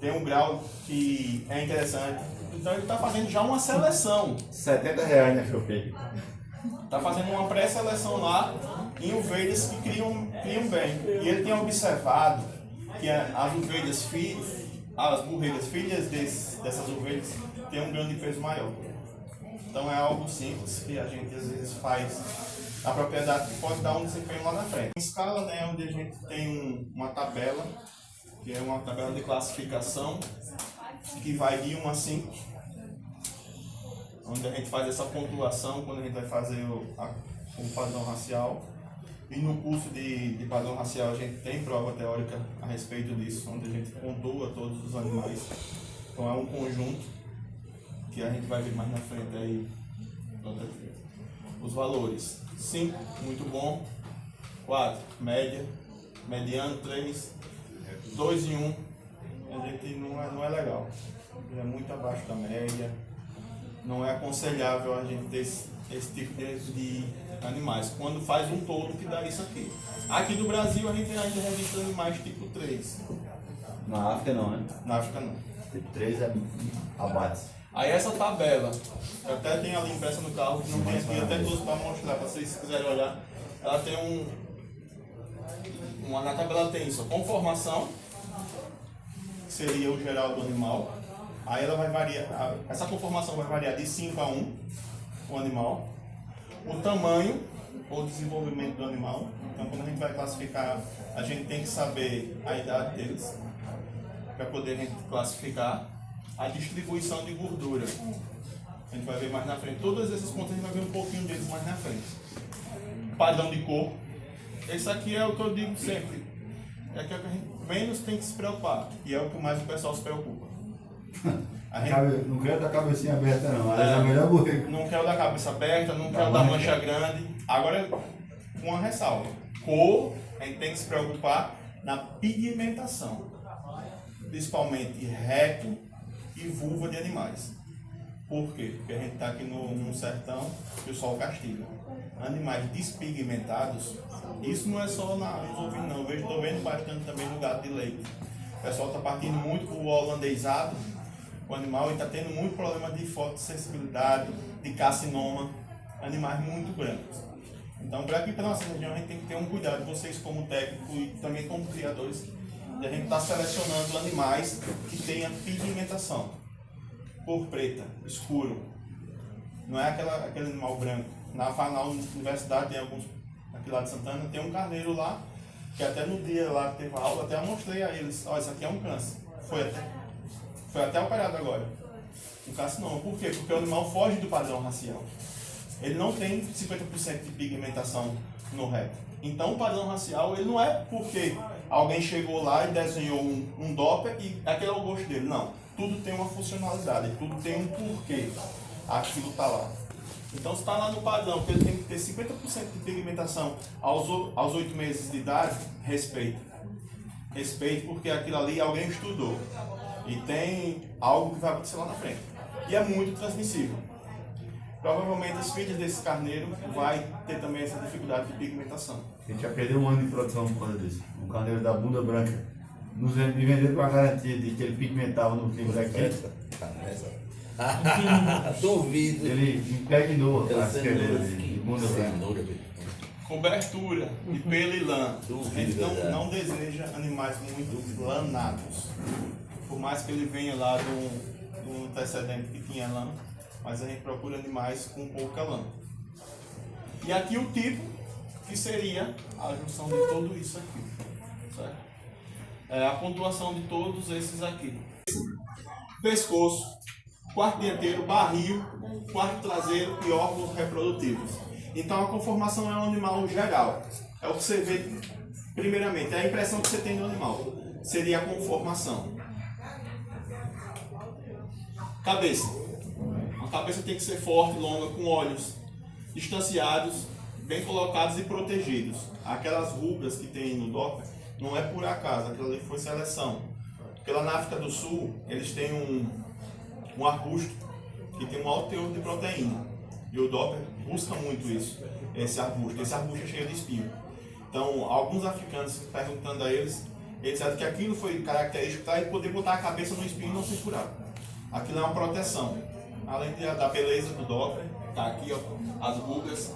Tem um grau que é interessante. Então ele está fazendo já uma seleção. R$70, né, Choquei? Está fazendo uma pré-seleção lá em ovelhas que criam bem. E ele tem observado que as ovelhas as burreiras filhas dessas ovelhas têm um grande peso maior. Então é algo simples que a gente às vezes faz na propriedade que pode dar um desempenho lá na frente. Em escala, né, onde a gente tem uma tabela, que é uma tabela de classificação, que vai de 1 a 5, onde a gente faz essa pontuação quando a gente vai fazer o padrão racial. E no curso de padrão racial a gente tem prova teórica a respeito disso, onde a gente pontua todos os animais. Então é um conjunto que a gente vai ver mais na frente aí. Os valores: 5, muito bom; 4, média; mediano, 3; 2 e 1, a gente não é legal. É muito abaixo da média. Não é aconselhável a gente ter esse tipo de animais. Quando faz um todo que dá isso aqui. Aqui no Brasil a gente ainda registra animais tipo 3. Na África não, né? Na África não. Tipo 3 é abate. Aí essa tabela, eu até tenho ali impressa no carro, que não tem aqui, até todos para mostrar, para vocês quiserem olhar. Ela tem na tabela tem isso, conformação, que seria o geral do animal. Aí ela vai variar, essa conformação vai variar de 5 a 1, o animal. o tamanho ou desenvolvimento do animal. Então, quando a gente vai classificar, a gente tem que saber a idade deles, para poder a gente classificar a distribuição de gordura. A gente vai ver mais na frente. Todos esses pontos a gente vai ver um pouquinho deles mais na frente. Padrão de cor. Esse aqui é o que eu digo sempre. É que a gente menos tem que se preocupar. E é o que mais o pessoal se preocupa. A gente Não quero dar cabecinha aberta não, mas é a melhor borrego. não quero dar cabeça aberta, não quero dar mancha grande. Agora, uma ressalva. Cor, a gente tem que se preocupar na pigmentação. Principalmente reto e vulva de animais. Por quê? Porque a gente está aqui no sertão e o sol castiga. Animais despigmentados, isso não é só nos ovinos não, eu estou vendo bastante também no gado de leite. O pessoal está partindo muito para o holandesado, o animal está tendo muito problema de fotossensibilidade, de carcinoma, animais muito brancos. Então, para aqui para nossa região, a gente tem que ter um cuidado, vocês como técnico e também como criadores, de a gente estar selecionando animais que tenham pigmentação. Cor preta, escuro. Não é aquele animal branco. Na universidade, tem alguns, aqui lá de Santana, tem um carneiro lá, que até no dia lá que teve a aula, até eu mostrei a eles, ó, isso aqui é um câncer. Foi até operado agora. Um carcinoma. Por quê? Porque o animal foge do padrão racial. Ele não tem 50% de pigmentação no reto. Então o padrão racial, ele não é porque alguém chegou lá e desenhou um Doppler e aquele é o gosto dele. Não. Tudo tem uma funcionalidade, tudo tem um porquê. Aquilo está lá. Então, se está lá no padrão, que ele tem que ter 50% de pigmentação aos 8 meses de idade, respeito. Respeito porque aquilo ali alguém estudou. E tem algo que vai acontecer lá na frente. E é muito transmissível. Provavelmente os filhos desse carneiro vai ter também essa dificuldade de pigmentação. A gente já perdeu um ano de produção por causa disso. Um carneiro da bunda branca. Nos venderam com a garantia de que ele pigmentava no clima daqui. Duvido. Ele impregnou as cadeiras de bunda branca. Cobertura de pelo e lã. A gente não deseja animais muito lanados. Por mais que ele venha lá do antecedente que tinha lã, mas a gente procura animais com pouca lã. E aqui o tipo, que seria a junção de tudo isso aqui. Certo? É a pontuação de todos esses aqui. Pescoço, quarto dianteiro, barril, quarto traseiro e órgãos reprodutivos. Então a conformação é um animal geral. É o que você vê primeiramente, é a impressão que você tem do animal. Seria a conformação. Cabeça. A cabeça tem que ser forte, longa, com olhos distanciados, bem colocados e protegidos. Aquelas rugas que tem no Doppler não é por acaso, aquilo ali foi seleção. Porque lá na África do Sul, eles têm um arbusto que tem um alto teor de proteína. E o Doppler busca muito isso, esse arbusto. Esse arbusto é cheio de espinho. Então, alguns africanos perguntando a eles, eles disseram que aquilo foi característico para ele poder botar a cabeça no espinho e não se furar. Aquilo é uma proteção. Além da beleza do Doppler, tá aqui, ó, as rugas,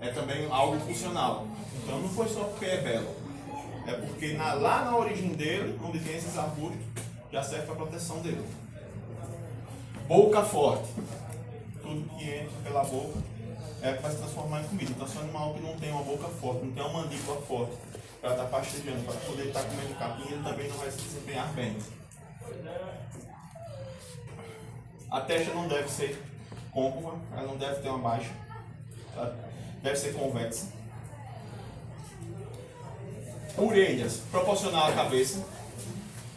é também algo funcional. Então não foi só porque é belo, é porque lá na origem dele, onde tem esses arbustos, já serve para a proteção dele. Boca forte. Tudo que entra pela boca é para se transformar em comida. Então se é um animal que não tem uma boca forte, não tem uma mandíbula forte, para estar pastejando, para poder estar comendo capim, ele também não vai se desempenhar bem. A testa não deve ser côncava, ela não deve ter uma baixa, ela deve ser convexa. Orelhas, proporcional à cabeça,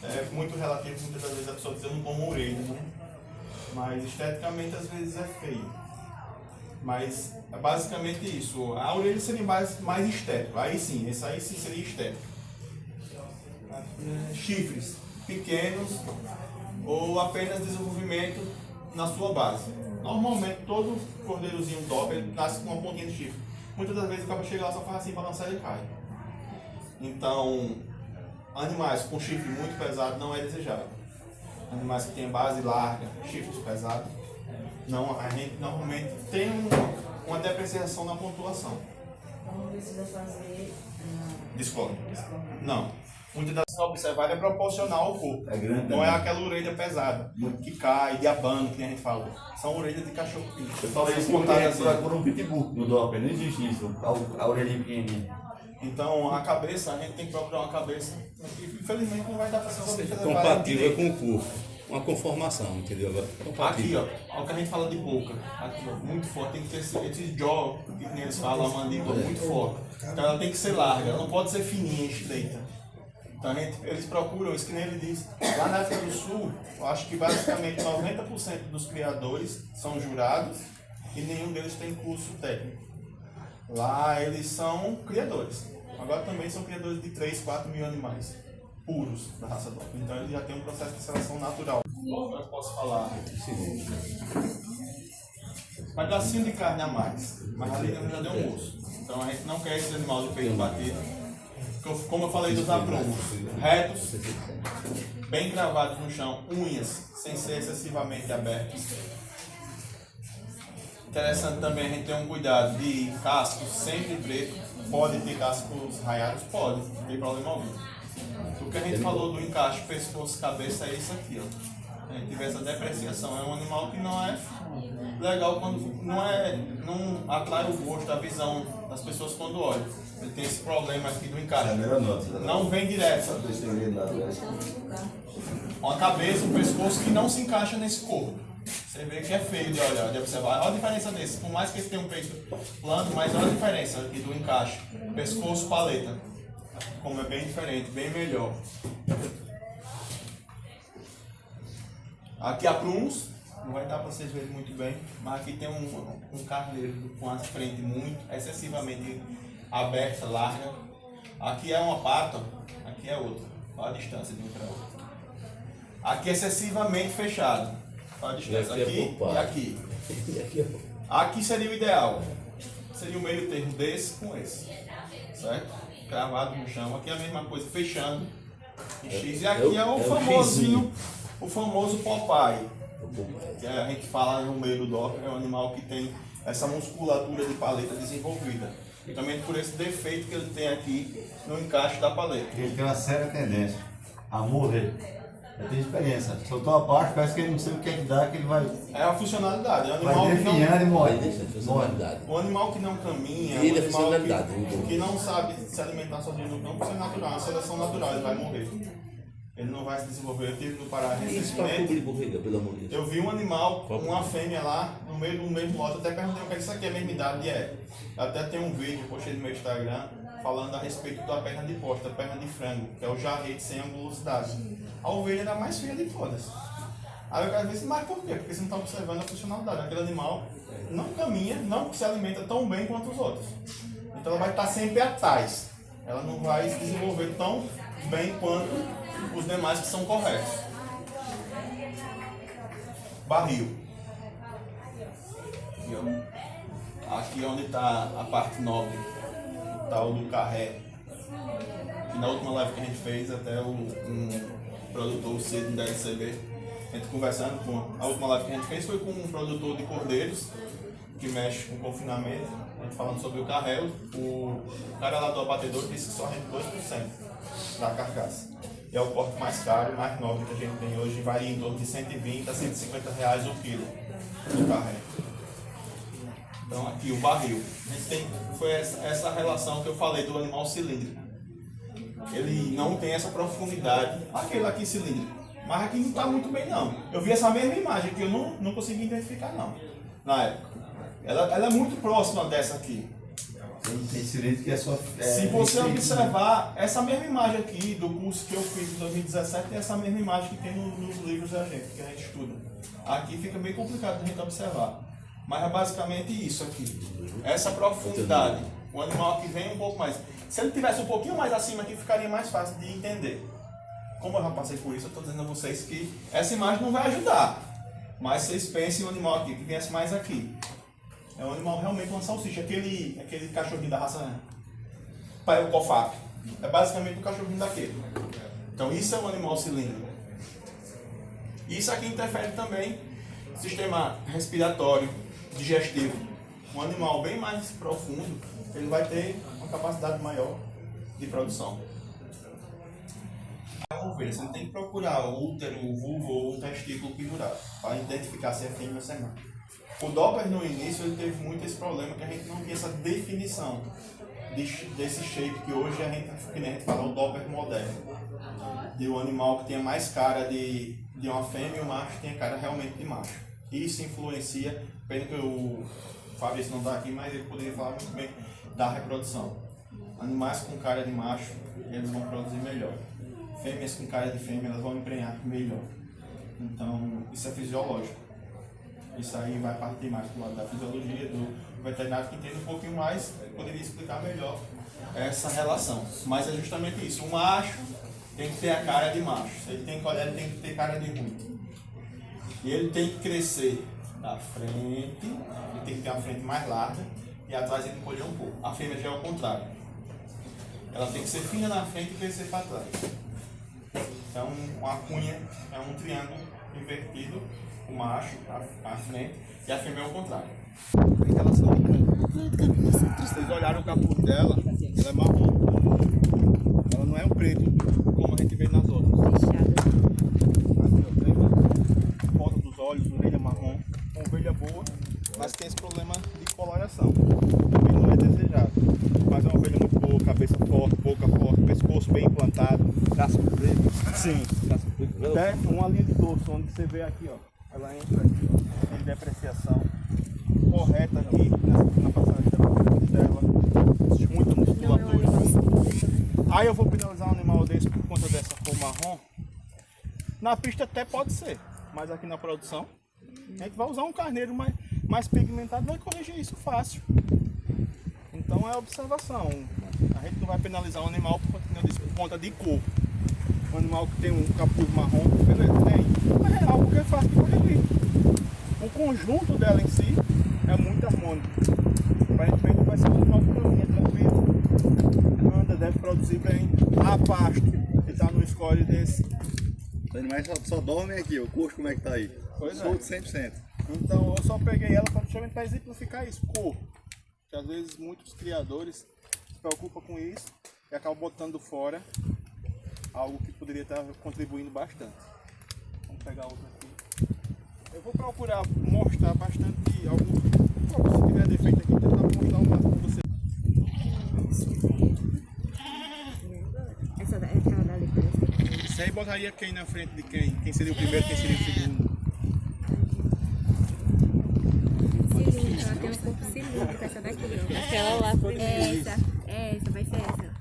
é muito relativo, muitas das vezes a pessoa diz eu não como orelha, né? Mas esteticamente às vezes é feio. Mas é basicamente isso, a orelha seria mais estético, aí sim, esse aí sim seria estético. Chifres, pequenos ou apenas desenvolvimento na sua base. Normalmente todo cordeirozinho Doppler nasce com uma pontinha de chifre. Muitas das vezes o cara chega lá só faz assim para lançar e ele cai. Então, animais com chifre muito pesado não é desejável. Animais que têm base larga, chifres pesados, não, a gente normalmente tem uma depreciação na pontuação. Então não precisa fazer Discórdia. Não. muitas das vezes observar é proporcional ao corpo. É grande Não é também. aquela orelha pesada, que cai, de abano, que a gente fala. São orelhas de cachorro pinto. Eu falei isso porque a gente procura um pitbull no Doppler, não existe isso, a orelhinha pequenininha. Então, a cabeça, a gente tem que procurar uma cabeça. Infelizmente, não vai dar para ser Compatível com o corpo. Uma conformação, entendeu? Aqui, Compatível. ó, o que a gente fala de boca, aqui, ó, muito forte, tem que ter esse jaw, que nem eles falam, a mandíbula muito forte. Então ela tem que ser larga, ela não pode ser fininha, estreita. Então eles procuram, isso que nem ele diz. Lá na África do Sul, eu acho que basicamente 90% dos criadores são jurados e nenhum deles tem curso técnico. Lá eles são criadores. Agora também são criadores de 3, 4 mil animais puros da raça Doppler. Então ele já tem um processo de seleção natural. Eu posso falar um pedacinho de carne a mais, mas ali já deu um osso. Então a gente não quer esse animal de peito batido. Como eu falei dos aprumos, retos, bem gravados no chão, unhas, sem ser excessivamente abertas. Interessante também a gente ter um cuidado de cascos sempre preto. Pode ter cascos raiados? Pode, não tem problema algum. O que a gente falou do encaixe pescoço-cabeça é isso aqui, ó. A gente tiver essa depreciação. É um animal que não é legal quando não atrai o gosto, a visão das pessoas quando olham. Ele tem esse problema aqui do encaixe. Não vem direto. Uma cabeça, um pescoço que não se encaixa nesse corpo. Você vê que é feio de olhar, de observar. Olha a diferença desse. Por mais que esse tenha um peito plano, mas olha a diferença aqui do encaixe. Pescoço, paleta. Como é bem diferente, bem melhor. Aqui aprumos, não vai dar para vocês verem muito bem, mas aqui tem um carneiro com a frente muito excessivamente aberta, larga. Aqui é uma pata, aqui é outra. Olha a distância de um para outro. Aqui é excessivamente fechado. Olha a distância, aqui e aqui. Aqui seria o ideal. Seria o meio termo desse com esse. Certo? Cravado no chão. Aqui é a mesma coisa, fechando em X. E aqui é o famosinho, o famoso Popeye. Que a gente fala no meio do Doppler, é um animal que tem essa musculatura de paleta desenvolvida. Também por esse defeito que ele tem aqui no encaixe da paleta. Ele tem uma séria tendência a morrer. Eu tenho experiência. Soltou a parte, parece que ele não sabe o que é que dá, que ele vai. É a funcionalidade. É um Vai animal que definhando e morre. o animal que não caminha, E o da animal funcionalidade, que não sabe se alimentar sozinho no campo, isso é natural, é uma seleção natural, ele vai morrer. Ele não vai se desenvolver. Eu tive no Pará Isso para recentemente. cobrir barriga, pelo amor de Deus. Eu vi um animal, uma fêmea lá, no meio do mesmo lote, até perguntei o que é isso aqui, a mesma idade e é. Eu até tem um vídeo, postei no meu Instagram, falando a respeito da perna de posta, a perna de frango, que é o jarrete sem angulosidade. A ovelha era a mais feia de todas. Aí eu quero ver, mas por quê? Porque você não está observando a funcionalidade. Aquele animal não caminha, não se alimenta tão bem quanto os outros. Então ela vai estar sempre atrás. Ela não vai se desenvolver tão bem quanto os demais que são corretos. Barril. Aqui onde está a parte nobre, o tal do carré. E na última live que a gente fez, até um produtor, o Sidney da LCB, a gente conversando com. A última live que a gente fez foi com um produtor de cordeiros, que mexe com confinamento, a gente falando sobre o carré. O cara lá do abatedor disse que só rende 2% da carcaça. E é o corte mais caro, mais nobre que a gente tem hoje, varia em torno de 120 a 150 reais o quilo do carré. Então aqui o barril. A gente tem, foi essa relação que eu falei do animal cilíndrico. Ele não tem essa profundidade, aquele aqui cilíndrico. Mas aqui não está muito bem não. Eu vi essa mesma imagem que eu não consegui identificar não, na época. Ela é muito próxima dessa aqui. Tem cilindro que é só. Se você observar essa mesma imagem aqui do curso que eu fiz em 2017, tem essa mesma imagem que tem nos livros da gente, que a gente estuda. Aqui fica bem complicado de a gente observar. Mas é basicamente isso aqui. Essa profundidade. O animal aqui vem um pouco mais. Se ele tivesse um pouquinho mais acima aqui, ficaria mais fácil de entender. Como eu já passei por isso, eu estou dizendo a vocês que essa imagem não vai ajudar. Mas vocês pensem no animal aqui, que viesse mais aqui. É um animal realmente uma salsicha. Aquele cachorrinho da raça o cofap. É basicamente o cachorrinho daquele. Então isso é um animal cilíndrico. Isso aqui interfere também no sistema respiratório, digestivo. Um animal bem mais profundo, ele vai ter uma capacidade maior de produção. Ovelha, você não tem que procurar o útero, o vulvo ou o testículo pendurado para identificar se é fêmea ou se é macho. O Doppler no início ele teve muito esse problema que a gente não tinha essa definição desse shape que hoje a gente fala o Doppler moderno. De um animal que tenha mais cara de uma fêmea e o macho tenha cara realmente de macho. Isso influencia, pena que o Fabrício não está aqui, mas ele poderia falar muito bem da reprodução. Animais com cara de macho, eles vão produzir melhor. Fêmeas com cara de fêmea, elas vão emprenhar melhor. Então, isso é fisiológico. Isso aí vai partir mais do lado da fisiologia, do veterinário que entende um pouquinho mais, poderia explicar melhor essa relação. Mas é justamente isso. O macho tem que ter a cara de macho. Se ele tem que olhar, ele tem que ter cara de ruim. E ele tem que crescer da frente, ele tem que ter uma frente mais larga e atrás ele encolher um pouco. A fêmea já é o contrário. Ela tem que ser fina na frente e crescer para trás. Então, uma cunha é um triângulo invertido, o macho à frente e a fêmea é o contrário. Em relação ao capuz, vocês olharam o capuz dela, ela é marrom. Ela não é um preto, como a gente vê nas outras. Ponta dos olhos, orelha marrom, uma ovelha boa, mas tem esse problema de coloração. Também não é desejado. Mas é uma ovelha muito boa, cabeça forte, boca forte, pescoço bem implantado, braço preto. Sim, braço preto. Até uma linha de dorso, onde você vê aqui, ó. Ela entra aqui, ó, em depreciação correta aqui na passagem dela, muita musculatura. Aí eu vou penalizar um animal desse por conta dessa cor marrom. Na pista até pode ser, mas aqui na produção a gente vai usar um carneiro mais pigmentado, vai corrigir isso fácil. Então é observação. A gente não vai penalizar um animal por conta de cor. Um animal que tem um capuz marrom, beleza, tem. Mas é algo que é fácil de corrigir. O conjunto dela em si é muito harmônico. Aparentemente vai ser um animal que caminha tranquilo. Anda, deve produzir bem. A pasto, que está no score desse. Os animais só dormem aqui, o coxo como é que tá aí? Pois Solto é. 100%. Então eu só peguei ela praticamente para exemplificar isso, cor. Que às vezes muitos criadores se preocupam com isso e acabam botando fora algo que poderia estar contribuindo bastante. Vamos pegar outra aqui. Eu vou procurar mostrar bastante algo, se tiver defeito aqui, tentar mostrar o máximo para você. Essa é aquela dali, parece. Isso aí botaria quem na frente de quem? Quem seria o primeiro, quem seria o segundo? Cilindro, ela tem um corpo cilíndrico, essa daqui, ó. Aquela lá, Essa, vai ser essa.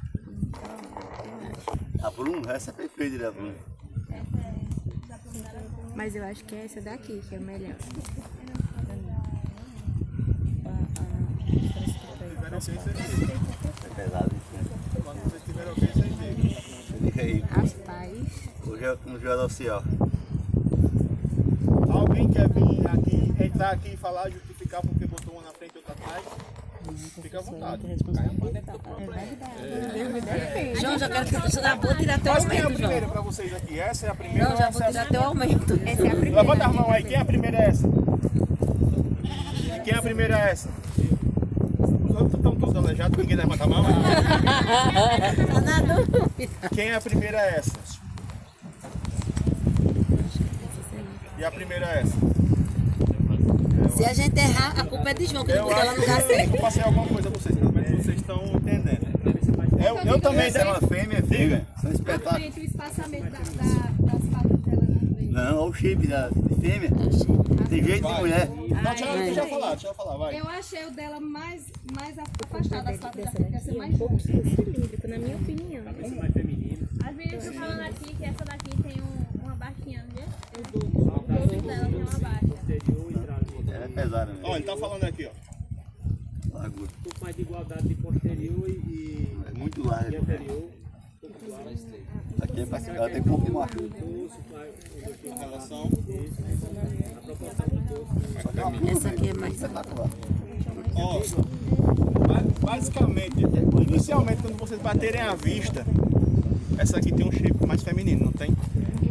A Bruno, essa é perfeita, né, Bruno? Mas eu acho que é essa daqui que é melhor. É pesado isso, né? Quando vocês tiverem ok, vocês veem. Fica aí. Rapaz. Hoje é um jogador oficial. Alguém quer vir aqui, entrar aqui e falar, justificar porque botou uma na frente e outra atrás? Fica à vontade. João, já quero que você já vou tirar teu Mas quem é a aumento, primeira João. para vocês aqui? Essa é a primeira? Não, já vou tirar teu aumento. Essa é a primeira. Levanta a mão aí, quem é a primeira é essa? E quem é a primeira é essa? Os outros estão todos aleijados, ninguém levanta a mão. Tá na dúvida. Quem é a primeira é essa? E a primeira é essa? Se a gente errar, a culpa é de João, que não botou ela no lugar eu certo. passei alguma coisa a vocês, pelo menos vocês estão entendendo. Eu também Essa é uma fêmea, figa. São espetáculos. Frente, o espaçamento das patas dela na frente. Não, olha o shape da fêmea. Tem jeito de mulher. Não, deixa eu falar, vai. Eu achei o dela mais afastado das patas da frente, quer ser mais Um pouco cilíndrico, na minha opinião. As meninas estão falando aqui que essa daqui tem uma baixinha, não é? O corpo dela tem uma baixa. Ela é pesada, né? Ó, ele tá falando aqui, ó. Largura. Mais de igualdade de posterior e É muito larga. Né? anterior. Aqui é pra ela tem pouco de macho. Em relação. Essa aqui é mais. Espetacular. Ó, basicamente, inicialmente quando vocês baterem a vista, essa aqui tem um shape mais feminino, não tem?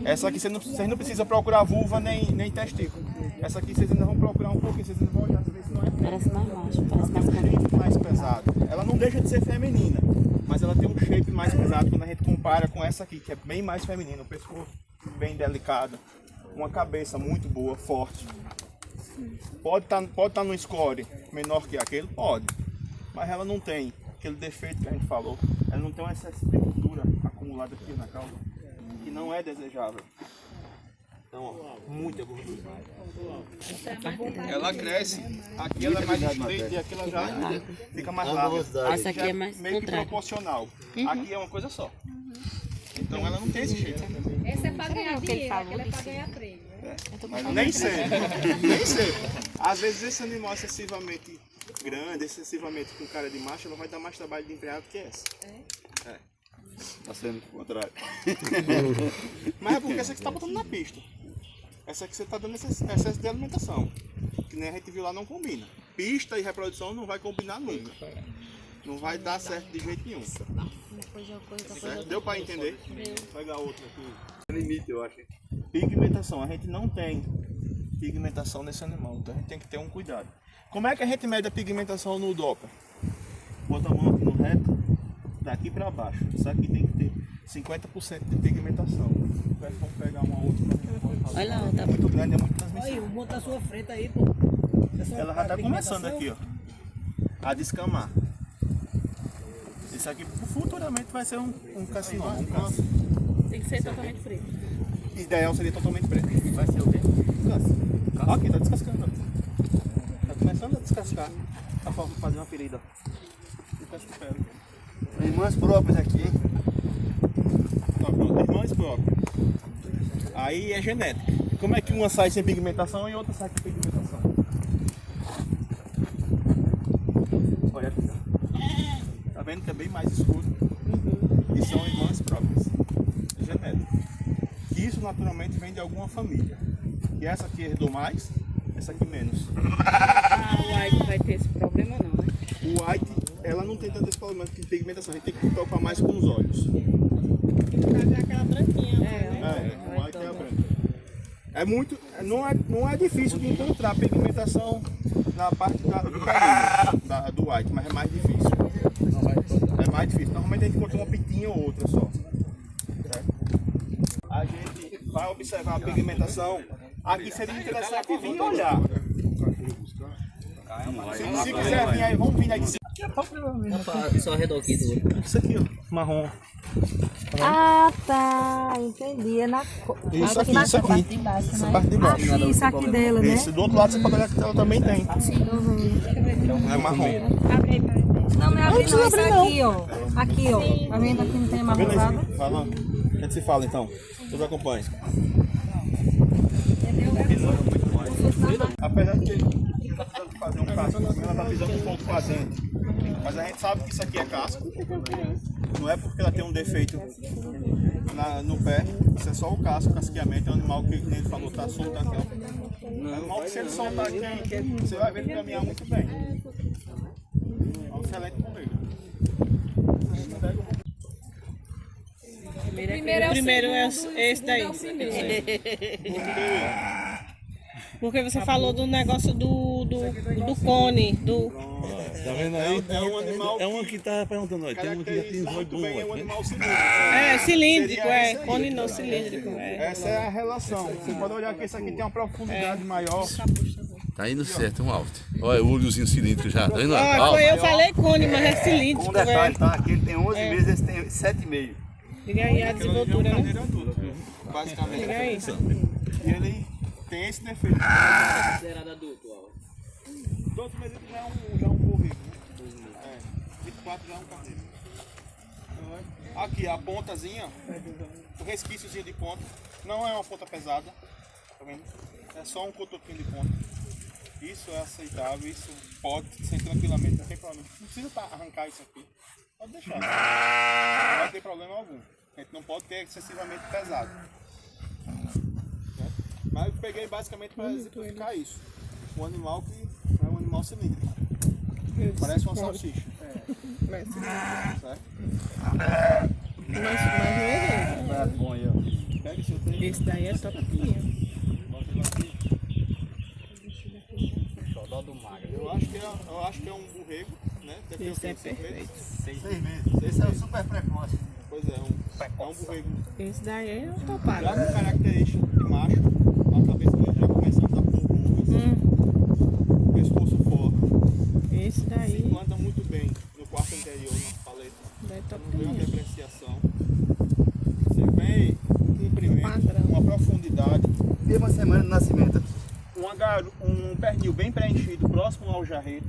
Essa aqui vocês não precisam procurar vulva nem testículo. Essa aqui vocês ainda vão procurar um pouquinho, vocês ainda vão olhar, ver se não é. Parece mais macho, parece mais Tem um shape mais pesado. Ela não deixa de ser feminina, mas ela tem um shape mais pesado quando a gente compara com essa aqui, que é bem mais feminina. O pescoço bem delicado, uma cabeça muito boa, forte. Pode tá no score menor que aquele? Pode. Mas ela não tem aquele defeito que a gente falou. Ela não tem um excesso de gordura acumulada aqui na cauda, que não é desejável. Então, ó, muita gordura. Ela cresce, aqui ela é mais estreita e aqui ela já fica mais larga. Essa aqui é mais meio que proporcional. Aqui é uma coisa só. Então ela não tem esse jeito. Esse é para ganhar dinheiro, aquele é para ganhar prêmio. Mas nem sempre, nem sempre. Às vezes esse animal excessivamente grande, excessivamente com cara de macho, ela vai dar mais trabalho de empregado que essa. É. Tá sendo o contrário. Mas é porque essa aqui você tá botando na pista. Essa aqui você tá dando excesso de alimentação. Que nem a gente viu lá, não combina. Pista e reprodução não vai combinar nunca. Não vai dar certo de jeito nenhum. Certo? Deu para entender? Vou pegar outra aqui. Limite, eu acho. Pigmentação. A gente não tem pigmentação nesse animal, então a gente tem que ter um cuidado. Como é que a gente mede a pigmentação no Doppler? Bota a mão aqui no reto, daqui para baixo. Isso aqui tem que ter 50% de pigmentação. Vamos pegar uma outra. Olha lá, tá muito grande, é muito transmissível. Aí, o monte à sua frente aí, pô. Ela já está começando aqui, ó, a descamar. Isso aqui futuramente vai ser um carcinoma, um câncer. Tem que ser totalmente preto. Ideal seria totalmente preto. Vai ser o quê? Câncer. Aqui, tá descascando. Tá começando a descascar. A forma de fazer uma ferida. Irmãs próprias aqui. Tá, pronto, irmãs próprias. Aí é genética. Como é que uma sai sem pigmentação e outra sai com pigmentação? Olha aqui. Tá vendo que é bem mais escuro? E são irmãs próprias. É genética. Isso naturalmente vem de alguma família. E essa aqui herdou mais, essa aqui menos. A White vai ter esse problema não, né? O White, ela não tem tanto esse problema de pigmentação, a gente tem que preocupar mais com os olhos. Trazer aquela branquinha. O White é a branca. É muito, não é difícil de encontrar pigmentação na parte do carinho, do White, mas é mais difícil. É mais difícil. Normalmente a gente encontra uma pitinha ou outra só. A gente vai observar a pigmentação. Aqui seria interessante vir olhar. Se quiser vir aí, vamos vir aqui. Só arredor aqui do outro. Isso aqui, ó, marrom. Ah, tá. Entendi. É na Isso aqui, isso aqui. parte de baixo, Essa né? parte de baixo. Aqui, isso aqui dela, né? Isso, do outro lado você pode olhar que ela também tem. É marrom. Não, não é abrir não, isso aqui, ó. Aqui, ó. Tá vendo aqui não tem mais Beleza, rosada? fala. O que a gente se fala então? Vocês acompanhem. Apesar de fazer um casco, ela tá pisando um pouco pra dentro. Mas a gente sabe que isso aqui é casco. Não é porque ela tem um defeito no pé. Isso é só o casco, o casqueamento. É um animal que, como ele falou, tá solto aqui. É um animal que se ele soltar aqui, você vai ver ele caminhar muito bem. É um excelente correio. O primeiro é esse daí. Porque você falou do negócio do cone. Tá vendo aí? É um animal. É uma que tá perguntando, olha, tem um que já tem os olhos bem, é um bons. animal cilíndrico. É, cilíndrico, cone não, cilíndrico. Essa é a relação. Você pode olhar que esse aqui tem uma profundidade maior. Tá indo certo, um alto. Olha o olhozinho cilíndrico já, tá vendo? Eu falei cone, mas é cilíndrico. Com um detalhe, tá? Aqui ele tem 11 meses, esse tem 7,5. Liga aí a desenvoltura, né? Basicamente. Liga aí. E ele tem esse defeito. Considerado adulto, ó. 12 meses já é um correio. 24 já é um carneiro. Aqui a pontazinha, o resquíciozinho de ponta, não é uma ponta pesada, tá vendo? É só um cotoquinho de ponta. Isso é aceitável, isso pode ser tranquilamente, não tem problema. Não precisa arrancar isso aqui, pode deixar. Não vai ter problema algum. A gente não pode ter excessivamente pesado. Mas eu peguei basicamente para exemplificar isso. Um animal que é um animal cilíndrico. Parece uma salsicha. Certo? Mas não é Bom aí, ó. Pega esse outro aí. esse daí é top. Eu acho que é um borrego, né? Deve ter Esse é 6 meses. perfeito. 6 meses. Esse é o super precoce. Pois é, é um borrego. Esse daí eu tô Já pagando. com característica de macho, a cabeça dele já começando a pôr rugas, pescoço forte. Esse Se daí implanta muito bem no quarto anterior, na paleta. é top Não vê uma mesmo. depreciação. Você vem um comprimento, Padrão. uma profundidade, Mesma semana de nascimento. um pernil bem preenchido, próximo ao jarreto.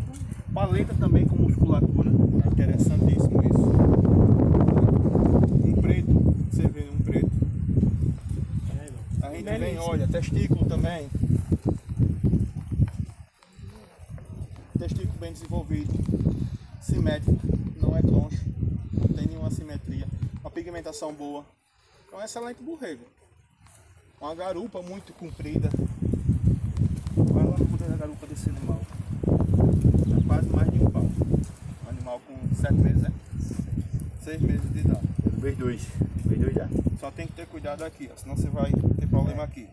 Paleta também com musculatura. É interessantíssimo isso. Um preto, você vê um preto. A gente vem, Belíssimo. olha, testículo também. Testículo bem desenvolvido. Simétrico, não é troncho. Não tem nenhuma assimetria. Uma pigmentação boa. É um excelente borrego. Uma garupa muito comprida. Vai lá no poder da garupa desse animal. É quase mais de um pau. Um animal com 7 meses, né? 6 meses de idade. Vez 2 já. Só tem que ter cuidado aqui, ó, senão você vai ter problema aqui.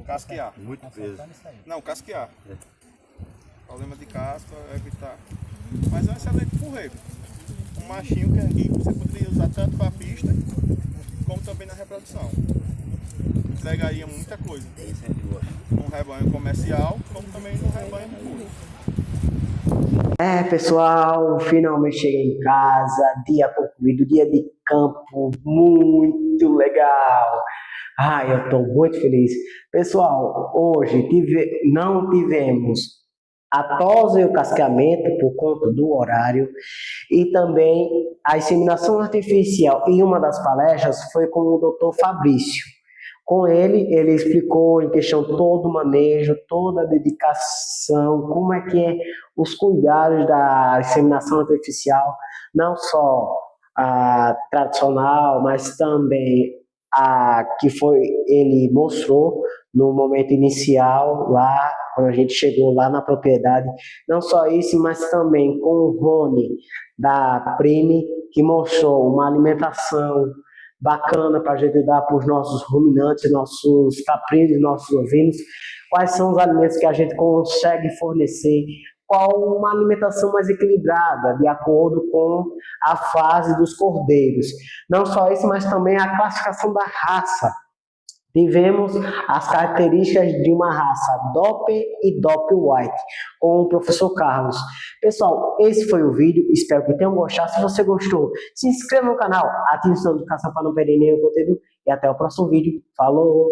Casquear. Muito peso. Não, casquear. Problema de casca, evitar. Mas é um excelente borrego. Um machinho que aqui você poderia usar tanto para a pista, como também na reprodução. Entregaria muita coisa. Num rebanho comercial, como também num rebanho puro. Pessoal, finalmente cheguei em casa, dia concluído, dia de campo, muito legal. Eu estou muito feliz. Pessoal, hoje não tivemos a tosa e o casqueamento por conta do horário e também a inseminação artificial. E uma das palestras foi com o Dr. Fabrício. Com ele explicou em questão todo o manejo, toda a dedicação, como é que é os cuidados da inseminação artificial, não só a tradicional, mas também a que ele mostrou no momento inicial, lá, quando a gente chegou lá na propriedade. Não só isso, mas também com o Rony, da Prime, que mostrou uma alimentação bacana para a gente dar para os nossos ruminantes, nossos caprinos, nossos ovinos, quais são os alimentos que a gente consegue fornecer, qual uma alimentação mais equilibrada, de acordo com a fase dos cordeiros. Não só isso, mas também a classificação da raça. Tivemos as características de uma raça Doppler e Doppler White, com o professor Carlos. Pessoal, esse foi o vídeo, espero que tenham gostado. Se você gostou, se inscreva no canal, ative o sininho de notificação para não perder nenhum conteúdo e até o próximo vídeo. Falou!